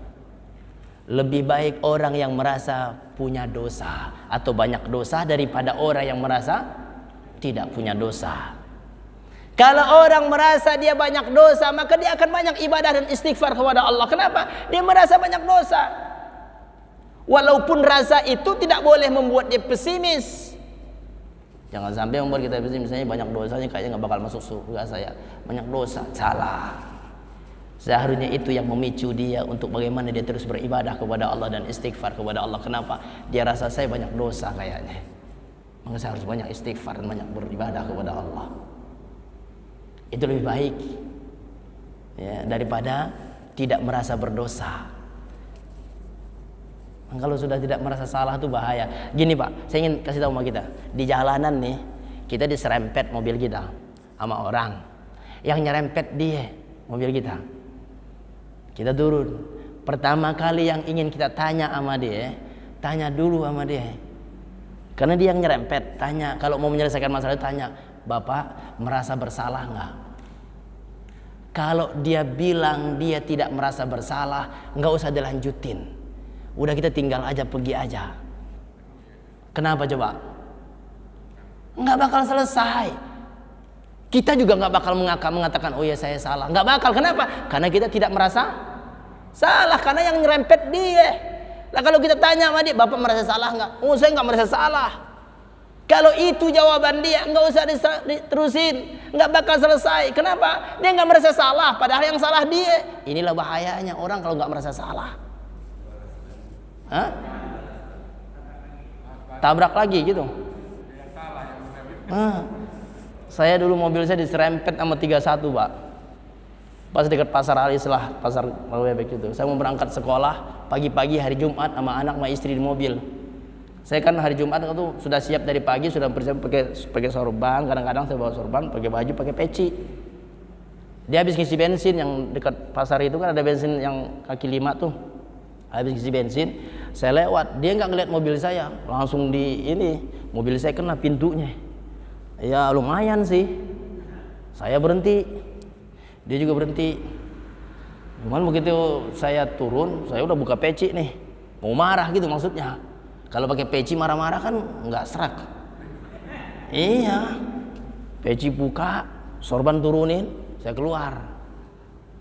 Lebih baik orang yang merasa punya dosa atau banyak dosa daripada orang yang merasa tidak punya dosa. Kalau orang merasa dia banyak dosa, maka dia akan banyak ibadah dan istighfar kepada Allah. Kenapa? Dia merasa banyak dosa. Walaupun rasa itu tidak boleh membuat dia pesimis. Jangan sampai membuat kita pesimis, misalnya banyak dosanya kayaknya nggak bakal masuk surga saya. Banyak dosa, salah. Seharusnya itu yang memicu dia untuk bagaimana dia terus beribadah kepada Allah dan istighfar kepada Allah. Kenapa? Dia rasa saya banyak dosa kayaknya, maka saya harus banyak istighfar dan banyak beribadah kepada Allah. Itu lebih baik ya, daripada tidak merasa berdosa. Kalau sudah tidak merasa salah itu bahaya. Gini Pak, saya ingin kasih tahu sama kita, di jalanan nih kita diserempet mobil kita sama orang yang nyerempet dia mobil kita. Kita turun. Pertama kali yang ingin kita tanya sama dia, tanya dulu sama dia. Karena dia yang nyerempet, tanya. Kalau mau menyelesaikan masalah itu tanya, Bapak merasa bersalah nggak? Kalau dia bilang dia tidak merasa bersalah, nggak usah dilanjutin. Udah kita tinggal aja, pergi aja. Kenapa coba? Nggak bakal selesai. Kita juga nggak bakal mengatakan, oh ya saya salah. Nggak bakal. Kenapa? Karena kita tidak merasa salah. Karena yang nyerempet dia. Lah kalau kita tanya sama dia, Bapak merasa salah nggak? Oh saya nggak merasa salah. Kalau itu jawaban dia, nggak usah diterusin. Nggak bakal selesai. Kenapa? Dia nggak merasa salah. Padahal yang salah dia. Inilah bahayanya orang kalau nggak merasa salah. Hah? Tabrak lagi gitu. Saya dulu mobil saya diserempet sama 31 Pak. Pas dekat Pasar Alislah, Pasar Marwebek itu. Saya mau berangkat sekolah pagi-pagi hari Jumat sama anak sama istri di mobil. Saya kan hari Jumat itu sudah siap dari pagi, sudah bersiap pakai sorban. Kadang-kadang saya bawa sorban, pakai baju, pakai peci. Dia habis ngisi bensin yang dekat pasar itu kan ada bensin yang kaki 5 tuh. Habis ngisi bensin, saya lewat. Dia nggak ngeliat mobil saya, langsung di ini mobil saya kena pintunya. Ya lumayan sih. Saya berhenti, dia juga berhenti. Cuman begitu saya turun, saya udah buka peci nih, mau marah gitu maksudnya. Kalau pakai peci marah-marah kan nggak serak. Iya, peci buka, sorban turunin, saya keluar.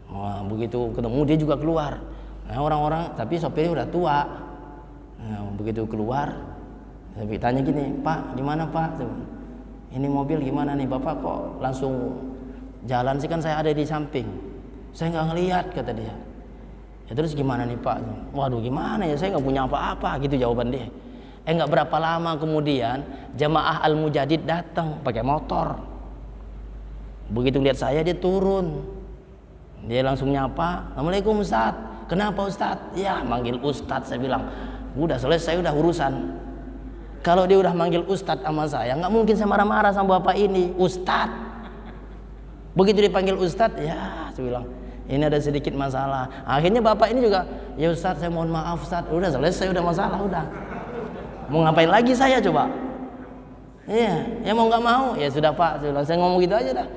Wah, begitu ketemu dia juga keluar. Nah, orang-orang, tapi sopirnya udah tua. Nah, begitu keluar, saya tanya gini, Pak, di mana Pak? Ini mobil gimana nih Bapak kok langsung jalan sih, kan saya ada di samping. Saya nggak ngelihat kata dia. Ya terus gimana nih Pak? Waduh gimana ya, saya nggak punya apa-apa gitu jawaban dia. Nggak berapa lama kemudian jamaah Al-Mujadid datang pakai motor. Begitu lihat saya dia turun. Dia langsung nyapa, Assalamualaikum Ustaz. Kenapa Ustaz? Ya manggil Ustaz, saya bilang. Udah selesai, udah urusan. Kalau dia udah manggil Ustadz sama saya, nggak mungkin saya marah-marah sama bapak ini, Ustadz. Begitu dipanggil Ustadz, ya saya bilang, ini ada sedikit masalah. Akhirnya bapak ini juga, ya Ustadz saya mohon maaf Ustadz. Udah selesai, udah masalah, udah. Mau ngapain lagi saya coba? Iya, ya mau nggak mau, ya sudah Pak. Saya bilang, saya ngomong gitu aja dah.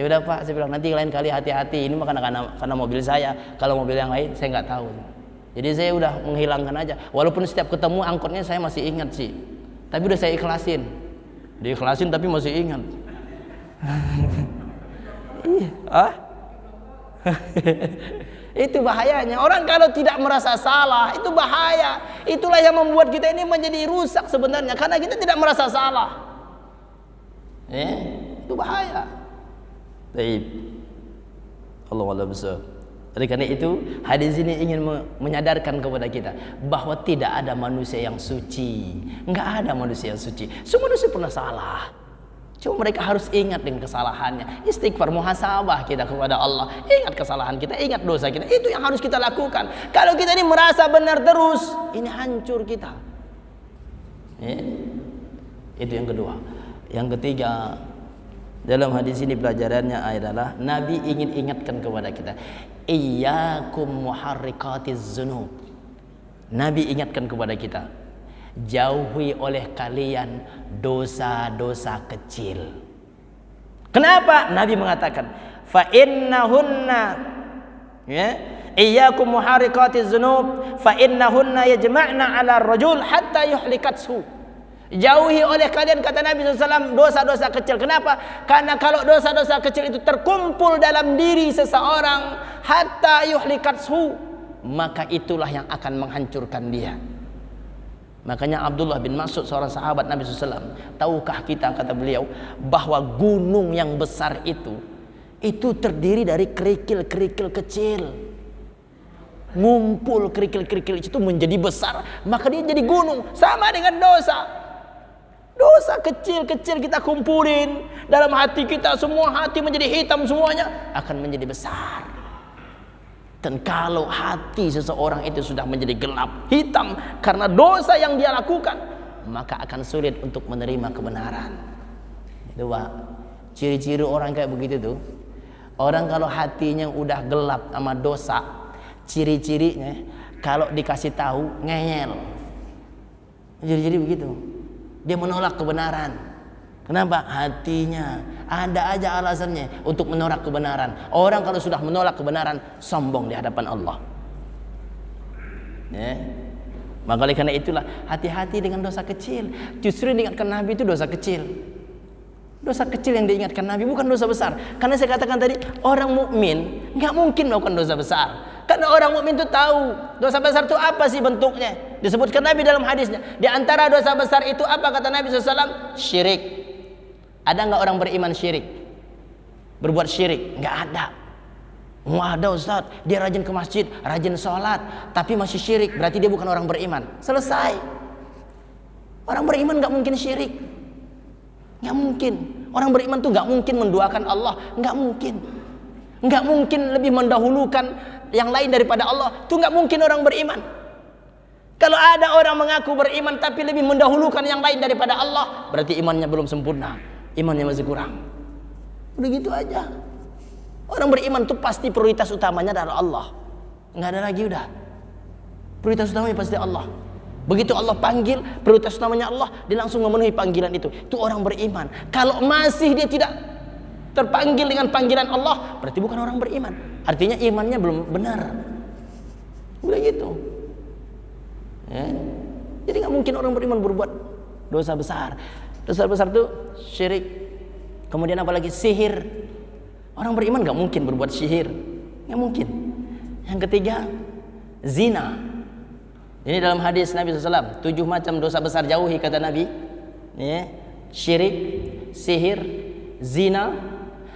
Ya udah Pak, saya bilang nanti lain kali hati-hati. Ini mah karena mobil saya. Kalau mobil yang lain saya nggak tahu. Jadi saya udah menghilangkan aja. Walaupun setiap ketemu angkotnya saya masih ingat sih. Tapi udah saya ikhlasin. Diikhlasin tapi masih ingat. Itu bahayanya. Orang kalau tidak merasa salah, itu bahaya. Itulah yang membuat kita ini menjadi rusak sebenarnya. Karena kita tidak merasa salah. Itu bahaya. Baik. Allah besar. Oleh karena itu hadis ini ingin menyadarkan kepada kita bahwa tidak ada manusia yang suci. Enggak ada manusia yang suci. Semua manusia pernah salah. Cuma mereka harus ingat dengan kesalahannya. Istighfar, muhasabah kita kepada Allah. Ingat kesalahan kita, ingat dosa kita. Itu yang harus kita lakukan. Kalau kita ini merasa benar terus, ini hancur kita. Itu yang kedua. Yang ketiga, dalam hadis ini pelajarannya adalah Nabi ingin ingatkan kepada kita, iyyakum muharrikatiz dzunub. Nabi ingatkan kepada kita, jauhi oleh kalian dosa-dosa kecil. Kenapa? Nabi mengatakan, fa innahunna, ya, iyyakum muharrikatiz dzunub fa innahunna yajma'na 'ala ar-rajul hatta yuhlikathu. Jauhi oleh kalian, kata Nabi SAW, dosa-dosa kecil. Kenapa? Karena kalau dosa-dosa kecil itu terkumpul dalam diri seseorang, hatta yuhlikathu, maka itulah yang akan menghancurkan dia. Makanya Abdullah bin Mas'ud, seorang sahabat Nabi SAW, tahukah kita, kata beliau, bahwa gunung yang besar itu terdiri dari kerikil-kerikil kecil. Ngumpul kerikil-kerikil itu menjadi besar, maka dia jadi gunung. Sama dengan dosa. Dosa kecil-kecil kita kumpulin dalam hati kita, semua hati menjadi hitam semuanya, akan menjadi besar. Dan kalau hati seseorang itu sudah menjadi gelap, hitam karena dosa yang dia lakukan, maka akan sulit untuk menerima kebenaran. Itu Pak, ciri-ciri orang kayak begitu tuh. Orang kalau hatinya udah gelap sama dosa, ciri-cirinya kalau dikasih tahu ngeyel. Jadi begitu. Dia menolak kebenaran. Kenapa? Hatinya ada aja alasannya untuk menolak kebenaran. Orang kalau sudah menolak kebenaran, sombong di hadapan Allah. Maka oleh karena itulah hati-hati dengan dosa kecil. Justru diingatkan Nabi itu dosa kecil. Dosa kecil yang diingatkan Nabi, bukan dosa besar. Karena saya katakan tadi, orang mukmin nggak mungkin melakukan dosa besar. Karena orang mukmin itu tahu dosa besar itu apa sih bentuknya. Disebutkan Nabi dalam hadisnya. Di antara dosa besar itu apa kata Nabi SAW? Syirik. Ada nggak orang beriman syirik? Berbuat syirik? Nggak ada. Wah, ada Ustaz, dia rajin ke masjid, rajin sholat, tapi masih syirik. Berarti dia bukan orang beriman. Selesai. Orang beriman nggak mungkin syirik. Nggak mungkin. Orang beriman tuh nggak mungkin menduakan Allah. Nggak mungkin. Nggak mungkin lebih mendahulukan yang lain daripada Allah. Itu nggak mungkin orang beriman. Kalau ada orang mengaku beriman tapi lebih mendahulukan yang lain daripada Allah, berarti imannya belum sempurna. Imannya masih kurang. Udah gitu aja. Orang beriman tuh pasti prioritas utamanya adalah Allah. Nggak ada lagi udah. Prioritas utamanya pasti Allah. Begitu Allah panggil, prioritas utamanya Allah, dia langsung memenuhi panggilan itu. Itu orang beriman. Kalau masih dia tidak terpanggil dengan panggilan Allah, berarti bukan orang beriman. Artinya imannya belum benar. Udah gitu. Ya. Jadi nggak mungkin orang beriman berbuat dosa besar. Dosa besar itu syirik. Kemudian apalagi sihir. Orang beriman nggak mungkin berbuat sihir. Nggak mungkin. Yang ketiga, zina. Ini dalam hadis Nabi SAW, 7 macam dosa besar jauhi kata Nabi. Ya. Syirik, sihir, zina.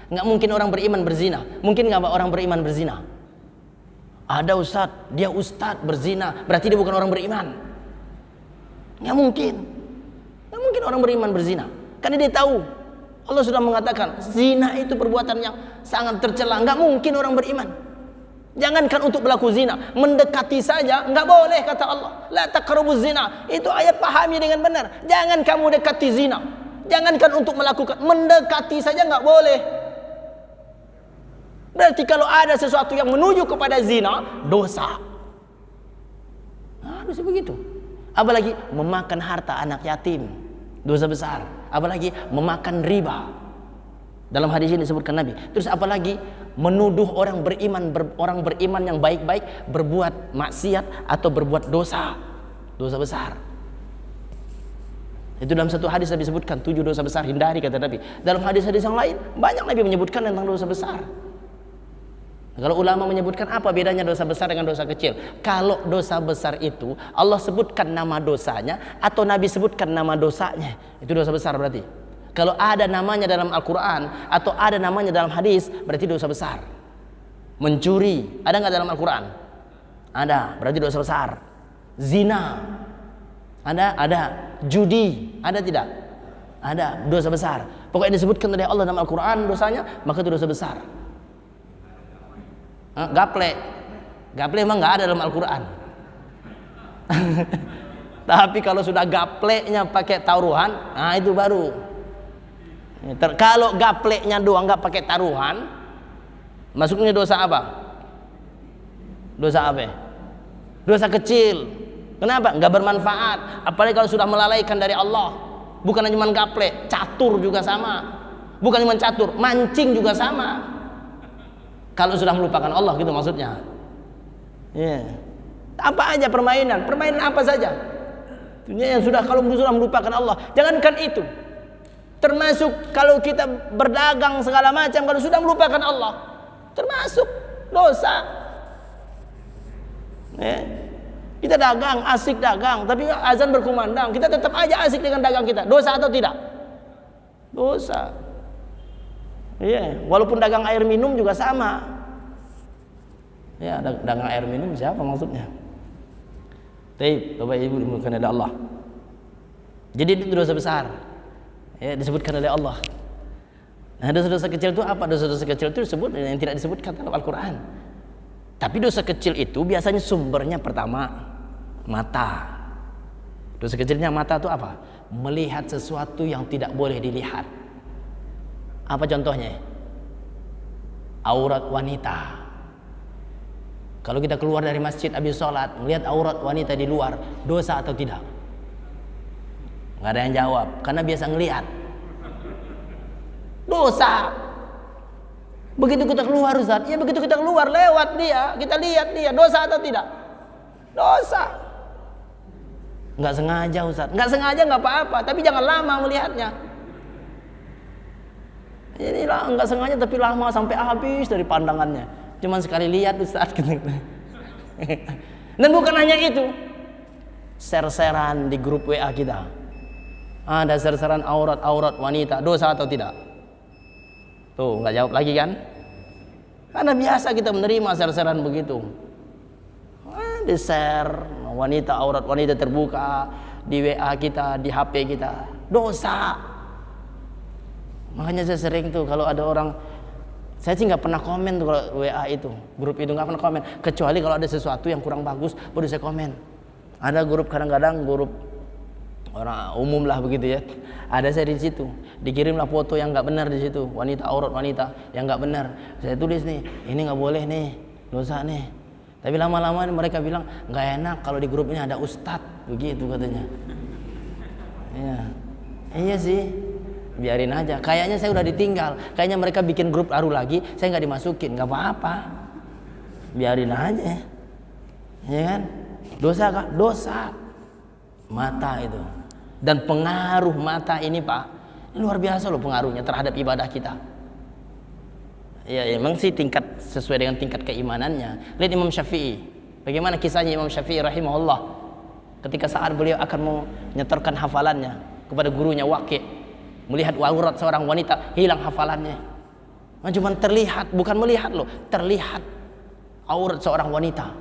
Nggak mungkin orang beriman berzina. Mungkin nggak orang beriman berzina? Ada Ustaz, dia Ustaz berzina, berarti dia bukan orang beriman. Nggak mungkin. Nggak mungkin orang beriman berzina. Karena dia tahu Allah sudah mengatakan zina itu perbuatan yang sangat tercela. Nggak mungkin orang beriman. Jangankan untuk pelaku zina, mendekati saja nggak boleh kata Allah. La taqrabuz zina. Itu ayat pahami dengan benar. Jangan kamu dekati zina. Jangankan untuk melakukan, mendekati saja nggak boleh. Berarti kalau ada sesuatu yang menuju kepada zina, dosa. Nah, dosa begitu. Apalagi memakan harta anak yatim, dosa besar. Apalagi memakan riba. Dalam hadis ini disebutkan Nabi. Terus apalagi menuduh orang beriman yang baik-baik berbuat maksiat atau berbuat dosa besar. Itu dalam satu hadis Nabi sebutkan 7 dosa besar, hindari kata Nabi. Dalam hadis-hadis yang lain banyak Nabi menyebutkan tentang dosa besar. Kalau ulama menyebutkan apa bedanya dosa besar dengan dosa kecil? Kalau dosa besar itu Allah sebutkan nama dosanya atau Nabi sebutkan nama dosanya, itu dosa besar berarti. Kalau ada namanya dalam Al-Quran atau ada namanya dalam hadis, berarti dosa besar. Mencuri, ada nggak dalam Al-Quran? Ada, berarti dosa besar. Zina, ada. Judi, ada tidak? Ada, dosa besar. Pokoknya disebutkan oleh Allah dalam Al-Quran dosanya, maka itu dosa besar. Gaple memang nggak ada dalam Al-Quran. Tapi kalau sudah gaplenya pakai taruhan, nah itu baru. Kalau gapleknya doang nggak pakai taruhan, masuknya dosa apa? Dosa apa? Dosa kecil. Kenapa? Nggak bermanfaat. Apalagi kalau sudah melalaikan dari Allah. Bukan cuma gaplek, catur juga sama. Bukan cuma catur, mancing juga sama. Kalau sudah melupakan Allah gitu maksudnya. Ya. Apa aja permainan apa saja. Dunia yang sudah kalau sudah melupakan Allah, jangankan itu. Termasuk kalau kita berdagang segala macam, kalau sudah melupakan Allah, termasuk dosa. Kita dagang, asik dagang, tapi azan berkumandang, kita tetap aja asik dengan dagang kita. Dosa atau tidak? Dosa. Iya, walaupun dagang air minum juga sama. Ya, dagang air minum siapa maksudnya? Baik, Bapak Ibu dimulakan oleh Allah. Jadi itu dosa besar. Ya, disebutkan oleh Allah. Nah, dosa-dosa kecil itu apa? Dosa-dosa kecil itu disebut yang tidak disebutkan dalam Al-Quran. Tapi dosa kecil itu biasanya sumbernya pertama mata. Dosa kecilnya mata itu apa? Melihat sesuatu yang tidak boleh dilihat. Apa contohnya? Aurat wanita. Kalau kita keluar dari masjid habis sholat, melihat aurat wanita di luar, dosa atau tidak? Nggak ada yang jawab, karena biasa ngelihat. Dosa. Begitu kita keluar Ustaz, ya begitu kita keluar lewat dia, kita lihat dia, dosa atau tidak? Dosa. Nggak sengaja Ustaz, nggak sengaja nggak apa-apa, tapi jangan lama melihatnya. Ini lah nggak sengaja tapi lama sampai habis dari pandangannya. Cuman sekali lihat Ustaz gitu. Dan bukan hanya itu. Share-sharean di grup WA kita. Ada share-sharean aurat wanita, dosa atau tidak? Tuh, nggak jawab lagi kan? Karena biasa kita menerima share-sharean begitu. Di-share wanita, aurat wanita terbuka di WA kita, di HP kita. Dosa. Makanya saya sering tuh kalau ada orang, saya sih nggak pernah komen tuh kalau WA itu, grup itu nggak pernah komen, kecuali kalau ada sesuatu yang kurang bagus baru saya komen. Ada grup kadang-kadang grup orang umum lah begitu ya, ada saya di situ, dikirimlah foto yang nggak benar di situ, wanita aurat wanita yang nggak benar, saya tulis nih, ini nggak boleh nih, dosa nih. Tapi lama-lama mereka bilang nggak enak kalau di grup ini ada ustadz, begitu katanya. Iya sih. Biarin aja, kayaknya saya udah ditinggal, kayaknya mereka bikin grup baru lagi, saya nggak dimasukin, nggak apa-apa, biarin aja, ya kan? Dosa kak, dosa mata itu, dan pengaruh mata ini Pak, ini luar biasa loh pengaruhnya terhadap ibadah kita. Ya emang sih tingkat sesuai dengan tingkat keimanannya. Lihat Imam Syafi'i, bagaimana kisahnya Imam Syafi'i rahimahullah, ketika saat beliau akan menyetorkan hafalannya kepada gurunya Waqi'. Melihat aurat seorang wanita, hilang hafalannya. Cuma terlihat, bukan melihat loh, terlihat aurat seorang wanita.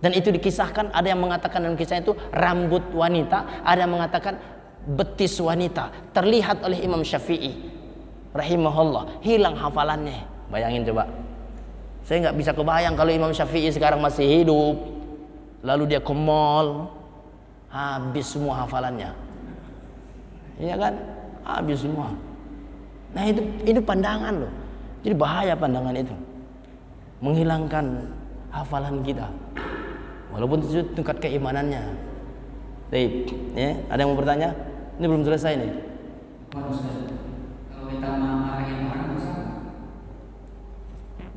Dan itu dikisahkan, ada yang mengatakan dalam kisah itu rambut wanita, ada yang mengatakan betis wanita. Terlihat oleh Imam Syafi'i rahimahullah, hilang hafalannya. Bayangin coba. Saya nggak bisa kebayang kalau Imam Syafi'i sekarang masih hidup, lalu dia ke mall, habis semua hafalannya. Iya kan? Habis semua. Nah itu pandangan loh. Jadi bahaya pandangan itu, menghilangkan hafalan kita, walaupun itu tingkat keimanannya. Baik, ya, ada yang mau bertanya? Ini belum selesai nih. Kalau kita marahin orang dosa?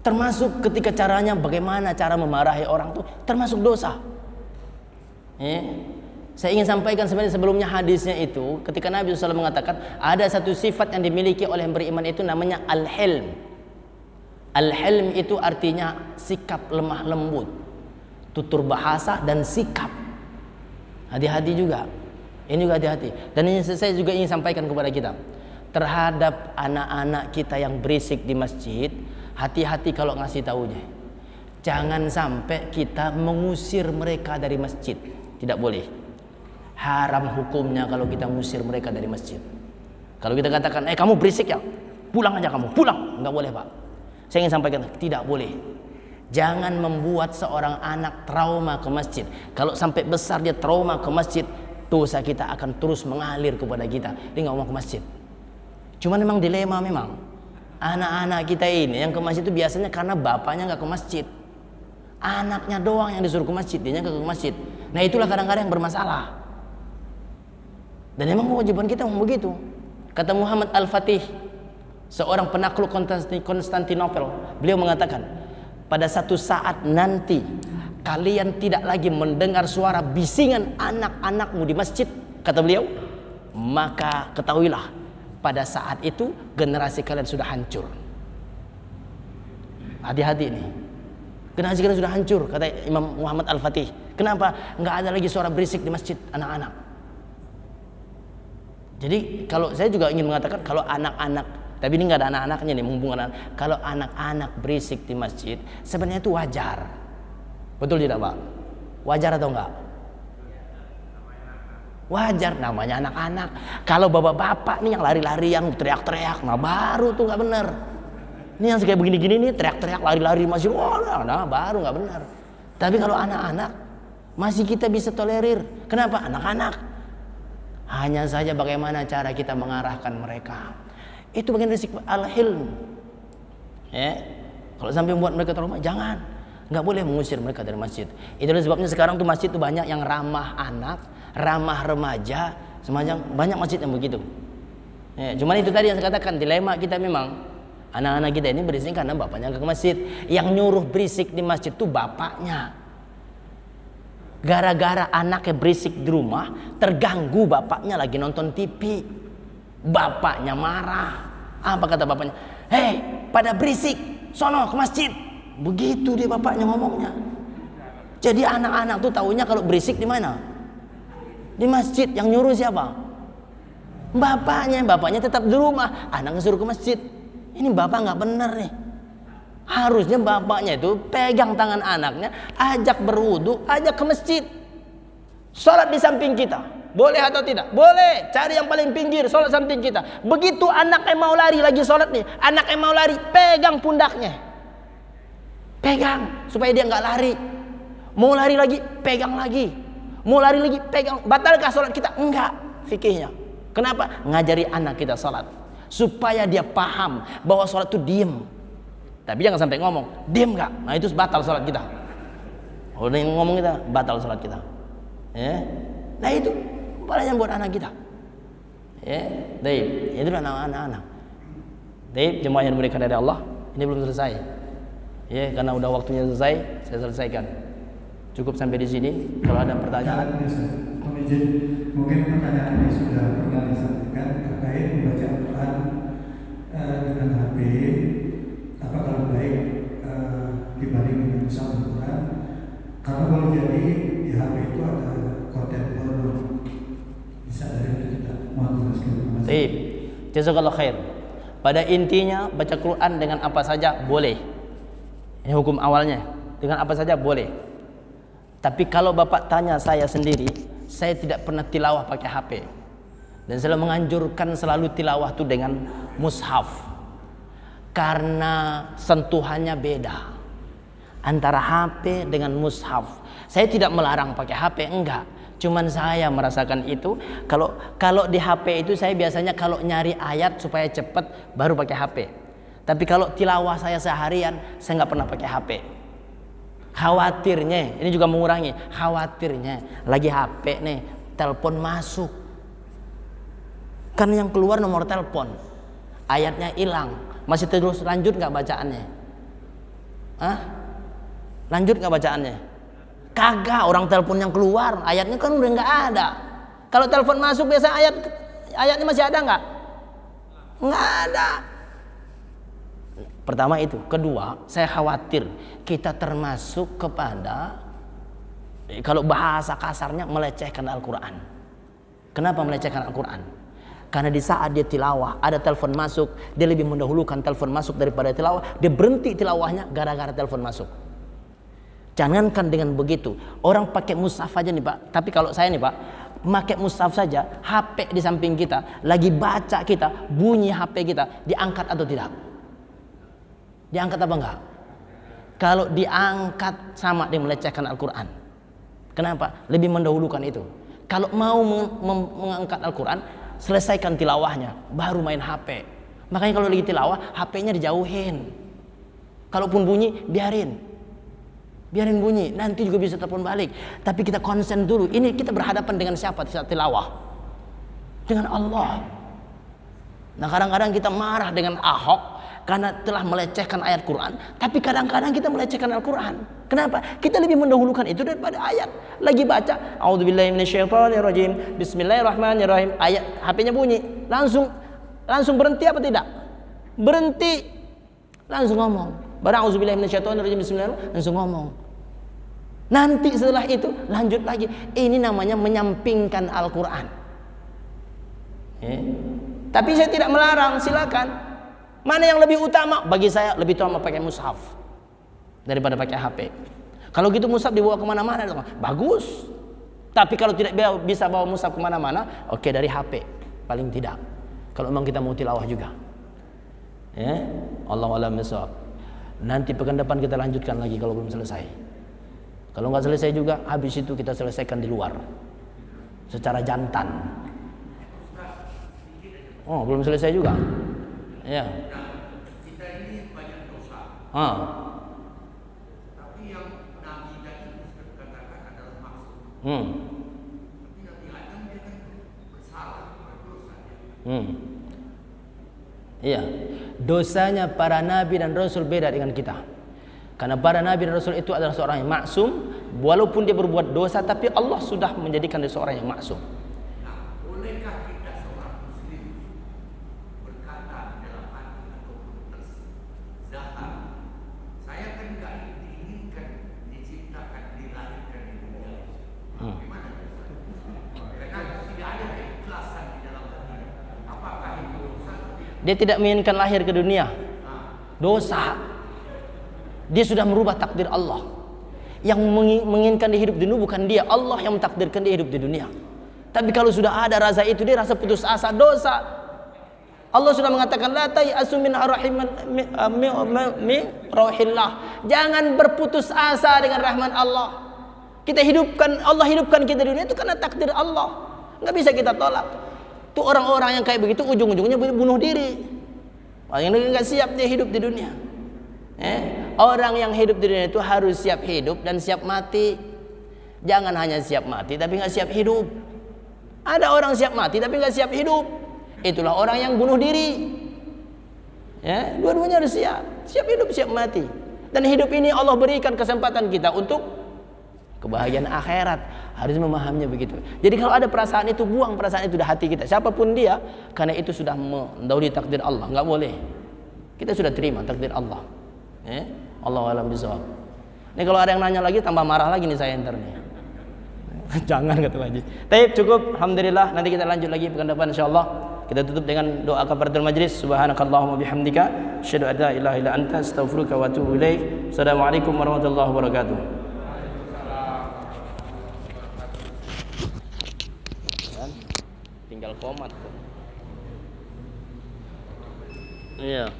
Termasuk ketika caranya, bagaimana cara memarahi orang tuh termasuk dosa. Saya ingin sampaikan sebenarnya sebelumnya hadisnya itu, ketika Nabi SAW mengatakan ada satu sifat yang dimiliki oleh yang beriman itu namanya al-hilm. Al-hilm itu artinya sikap lemah lembut, tutur bahasa dan sikap. Hati-hati juga. Ini juga hati-hati. Dan ini saya juga ingin sampaikan kepada kita, terhadap anak-anak kita yang berisik di masjid, hati-hati kalau ngasih tahunya. Jangan sampai kita mengusir mereka dari masjid. Tidak boleh. Haram hukumnya kalau kita ngusir mereka dari masjid. Kalau kita katakan, kamu berisik ya, pulang aja kamu, pulang. Enggak boleh Pak. Saya ingin sampaikan, tidak boleh. Jangan membuat seorang anak trauma ke masjid. Kalau sampai besar dia trauma ke masjid, dosa kita akan terus mengalir kepada kita. Dia nggak mau ke masjid. Cuman memang dilema memang. Anak-anak kita ini yang ke masjid itu biasanya karena bapaknya nggak ke masjid. Anaknya doang yang disuruh ke masjid, dia nggak ke masjid. Nah itulah kadang-kadang yang bermasalah. Dan memang kewajiban kita memang begitu. Kata Muhammad Al-Fatih, seorang penakluk Konstantinopel, beliau mengatakan, pada satu saat nanti kalian tidak lagi mendengar suara bisingan anak-anakmu di masjid, kata beliau, maka ketahuilah pada saat itu generasi kalian sudah hancur. Hati-hati nih, generasi kalian sudah hancur, kata Imam Muhammad Al-Fatih. Kenapa? Nggak ada lagi suara berisik di masjid anak-anak. Jadi kalau saya juga ingin mengatakan, kalau anak-anak, tapi ini nggak ada anak-anaknya nih, mumpung anak, kalau anak-anak berisik di masjid sebenarnya itu wajar. Betul tidak Pak? Wajar atau enggak? Wajar, namanya anak-anak. Kalau bapak-bapak nih yang lari-lari, yang teriak-teriak, nah baru tuh nggak benar. Ini yang kayak begini-gini nih, teriak-teriak, lari-lari masih, nah baru nggak benar. Tapi kalau anak-anak masih kita bisa tolerir. Kenapa? Anak-anak. Hanya saja bagaimana cara kita mengarahkan mereka. Itu bagian dari al-hilm. Ya. Kalau sampai membuat mereka trauma, jangan. Nggak boleh mengusir mereka dari masjid. Itulah sebabnya sekarang tuh masjid tuh banyak yang ramah anak, ramah remaja, semacam banyak masjid yang begitu. Ya, cuman itu tadi yang saya katakan, dilema kita memang. Anak-anak kita ini berisik karena bapaknya nggak ke masjid. Yang nyuruh berisik di masjid tuh bapaknya. Gara-gara anaknya berisik di rumah, terganggu bapaknya lagi nonton TV. Bapaknya marah. Apa kata bapaknya? Hei, pada berisik, sono ke masjid. Begitu dia bapaknya ngomongnya. Jadi anak-anak tuh taunya kalau berisik di mana? Di masjid. Yang nyuruh siapa? Bapaknya. Bapaknya tetap di rumah, anak suruh ke masjid. Ini bapak nggak benar nih. Harusnya bapaknya itu pegang tangan anaknya, ajak berwudu, ajak ke masjid. Sholat di samping kita, boleh atau tidak? Boleh. Cari yang paling pinggir, sholat samping kita. Begitu anak mau lari lagi sholat nih, anak mau lari, pegang pundaknya, pegang supaya dia nggak lari. Mau lari lagi, pegang lagi. Mau lari lagi, pegang. Batalkah sholat kita? Enggak. Fikihnya. Kenapa? Ngajari anak kita sholat supaya dia paham bahwa sholat itu diem. Tapi jangan sampai ngomong diem nggak. Nah itu batal sholat kita. Udah ngomong kita batal sholat kita. Ya. Nah itu pelajaran buat anak kita. Ya, baik. Itu anak-anak. Baik, jemaah yang dimuliakan dari Allah, ini belum selesai. Ya, karena udah waktunya selesai, saya selesaikan. Cukup sampai di sini. Kalau ada pertanyaan, mungkin pertanyaan ini sudah pernah disampaikan terkait membaca Al-Quran dengan HP. Apa kalau baik dibanding dengan misalnya Al-Quran? Karena boleh jadi di HP itu ada konten porno. Bisa dari itu tidak mau jelaskan. baik. Jazakallah khair. Pada intinya baca Quran dengan apa saja boleh. Ini hukum awalnya. Dengan apa saja boleh. Tapi kalau bapak tanya saya sendiri, saya tidak pernah tilawah pakai HP. Dan saya menganjurkan selalu tilawah itu dengan mushaf. Karena sentuhannya beda antara HP dengan mushaf. Saya tidak melarang pakai HP, enggak. Cuman saya merasakan itu. Kalau di HP itu saya biasanya kalau nyari ayat supaya cepat baru pakai HP. Tapi kalau tilawah saya seharian, saya nggak pernah pakai HP. Khawatirnya, ini juga mengurangi. Khawatirnya lagi HP nih, telepon masuk. Kan yang keluar nomor telepon, ayatnya hilang. Masih terus lanjut nggak bacaannya? Hah? Lanjut nggak bacaannya? Kagak, orang telepon yang keluar, ayatnya kan udah nggak ada. Kalau telepon masuk biasa ayatnya masih ada nggak? Nggak ada. Pertama itu. Kedua, saya khawatir kita termasuk kepada, kalau bahasa kasarnya, melecehkan Al-Quran. Kenapa melecehkan Al-Quran? Karena di saat dia tilawah ada telepon masuk, dia lebih mendahulukan telepon masuk daripada tilawah. Dia berhenti tilawahnya gara-gara telepon masuk. Jangankan dengan begitu, orang pakai mushaf aja nih Pak. Tapi kalau saya nih Pak, pakai mushaf saja, HP di samping kita, lagi baca kita, bunyi HP kita, diangkat atau tidak? Diangkat apa enggak? Kalau diangkat sama dia melecehkan Al-Quran. Kenapa? Lebih mendahulukan itu. Kalau mau mengangkat Al-Quran, selesaikan tilawahnya, baru main HP. Makanya kalau lagi tilawah, HP-nya dijauhin. Kalaupun bunyi, biarin bunyi, nanti juga bisa telepon balik. Tapi kita konsen dulu. Ini kita berhadapan dengan siapa saat tilawah? Dengan Allah. Nah kadang-kadang kita marah dengan Ahok karena telah melecehkan ayat Quran, tapi kadang-kadang kita melecehkan Al-Quran. Kenapa? Kita lebih mendahulukan itu daripada ayat. Lagi baca, A'udzubillahi minasyaitonirrajim, Bismillahirrahmanirrahim, ayat HP-nya bunyi, langsung berhenti apa tidak? Berhenti, langsung ngomong. Barang A'udzubillahi minasyaitonirrajim, Bismillahirrahmanirrahim, langsung ngomong. Nanti setelah itu lanjut lagi. Ini namanya menyampingkan Al-Quran. Tapi saya tidak melarang, silakan. Mana yang lebih utama? Bagi saya lebih utama pakai mushaf daripada pakai HP. Kalau gitu mushaf dibawa kemana-mana, bagus. Tapi kalau tidak bisa bawa mushaf kemana-mana, oke, dari HP paling tidak. Kalau memang kita mau tilawah juga. Ya, Allahu a'lam bishawab. Nanti pekan depan kita lanjutkan lagi kalau belum selesai. Kalau nggak selesai juga, habis itu kita selesaikan di luar secara jantan. Oh, belum selesai juga. Ya. Kita ini banyak dosa. Tapi yang Nabi tadi Ustaz katakan adalah maksud. Tapi Nabi Adam dia kan bersalah, berdosa. Iya. Dosanya para nabi dan rasul beda dengan kita. Karena para nabi dan rasul itu adalah seorang yang maksum, walaupun dia berbuat dosa tapi Allah sudah menjadikan dia seorang yang maksum. Nah, bolehkah kita seorang muslim berkata di dalam hati Dia tidak menginginkan lahir ke dunia. Dosa. Dia sudah merubah takdir Allah. Yang menginginkan dia hidup di dunia bukan dia, Allah yang mentakdirkan dia hidup di dunia. Tapi kalau sudah ada rasa itu, dia rasa putus asa, dosa. Allah sudah mengatakan la ta'asu min rauhillah. Jangan berputus asa dengan rahmat Allah. Kita hidupkan, Allah hidupkan kita di dunia itu karena takdir Allah. Nggak bisa kita tolak. Itu orang-orang yang kayak begitu ujung-ujungnya bunuh diri. Yang nggak siap dia hidup di dunia. Orang yang hidup di dunia itu harus siap hidup dan siap mati. Jangan hanya siap mati tapi nggak siap hidup. Ada orang siap mati tapi nggak siap hidup. Itulah orang yang bunuh diri. Ya, dua-duanya harus siap hidup, siap mati. Dan hidup ini Allah berikan kesempatan kita untuk kebahagiaan akhirat. Harus memahaminya begitu. Jadi kalau ada perasaan itu, buang perasaan itu dari hati kita. Siapapun dia, karena itu sudah mendahului takdir Allah. Nggak boleh. Kita sudah terima takdir Allah. Allahu a'lam bishawab. Ini kalau ada yang nanya lagi, tambah marah lagi nih saya ntar nih. Jangan kata Haji. Taib, cukup. Alhamdulillah. Nanti kita lanjut lagi pekan depan insyaallah. Kita tutup dengan doa kafaratul majlis. Subhanakallahumma bihamdika asyhadu an la ilaha illa anta astaghfiruka wa atubu ilaik. Assalamualaikum warahmatullahi wabarakatuh. Tinggal komat kok. Iya.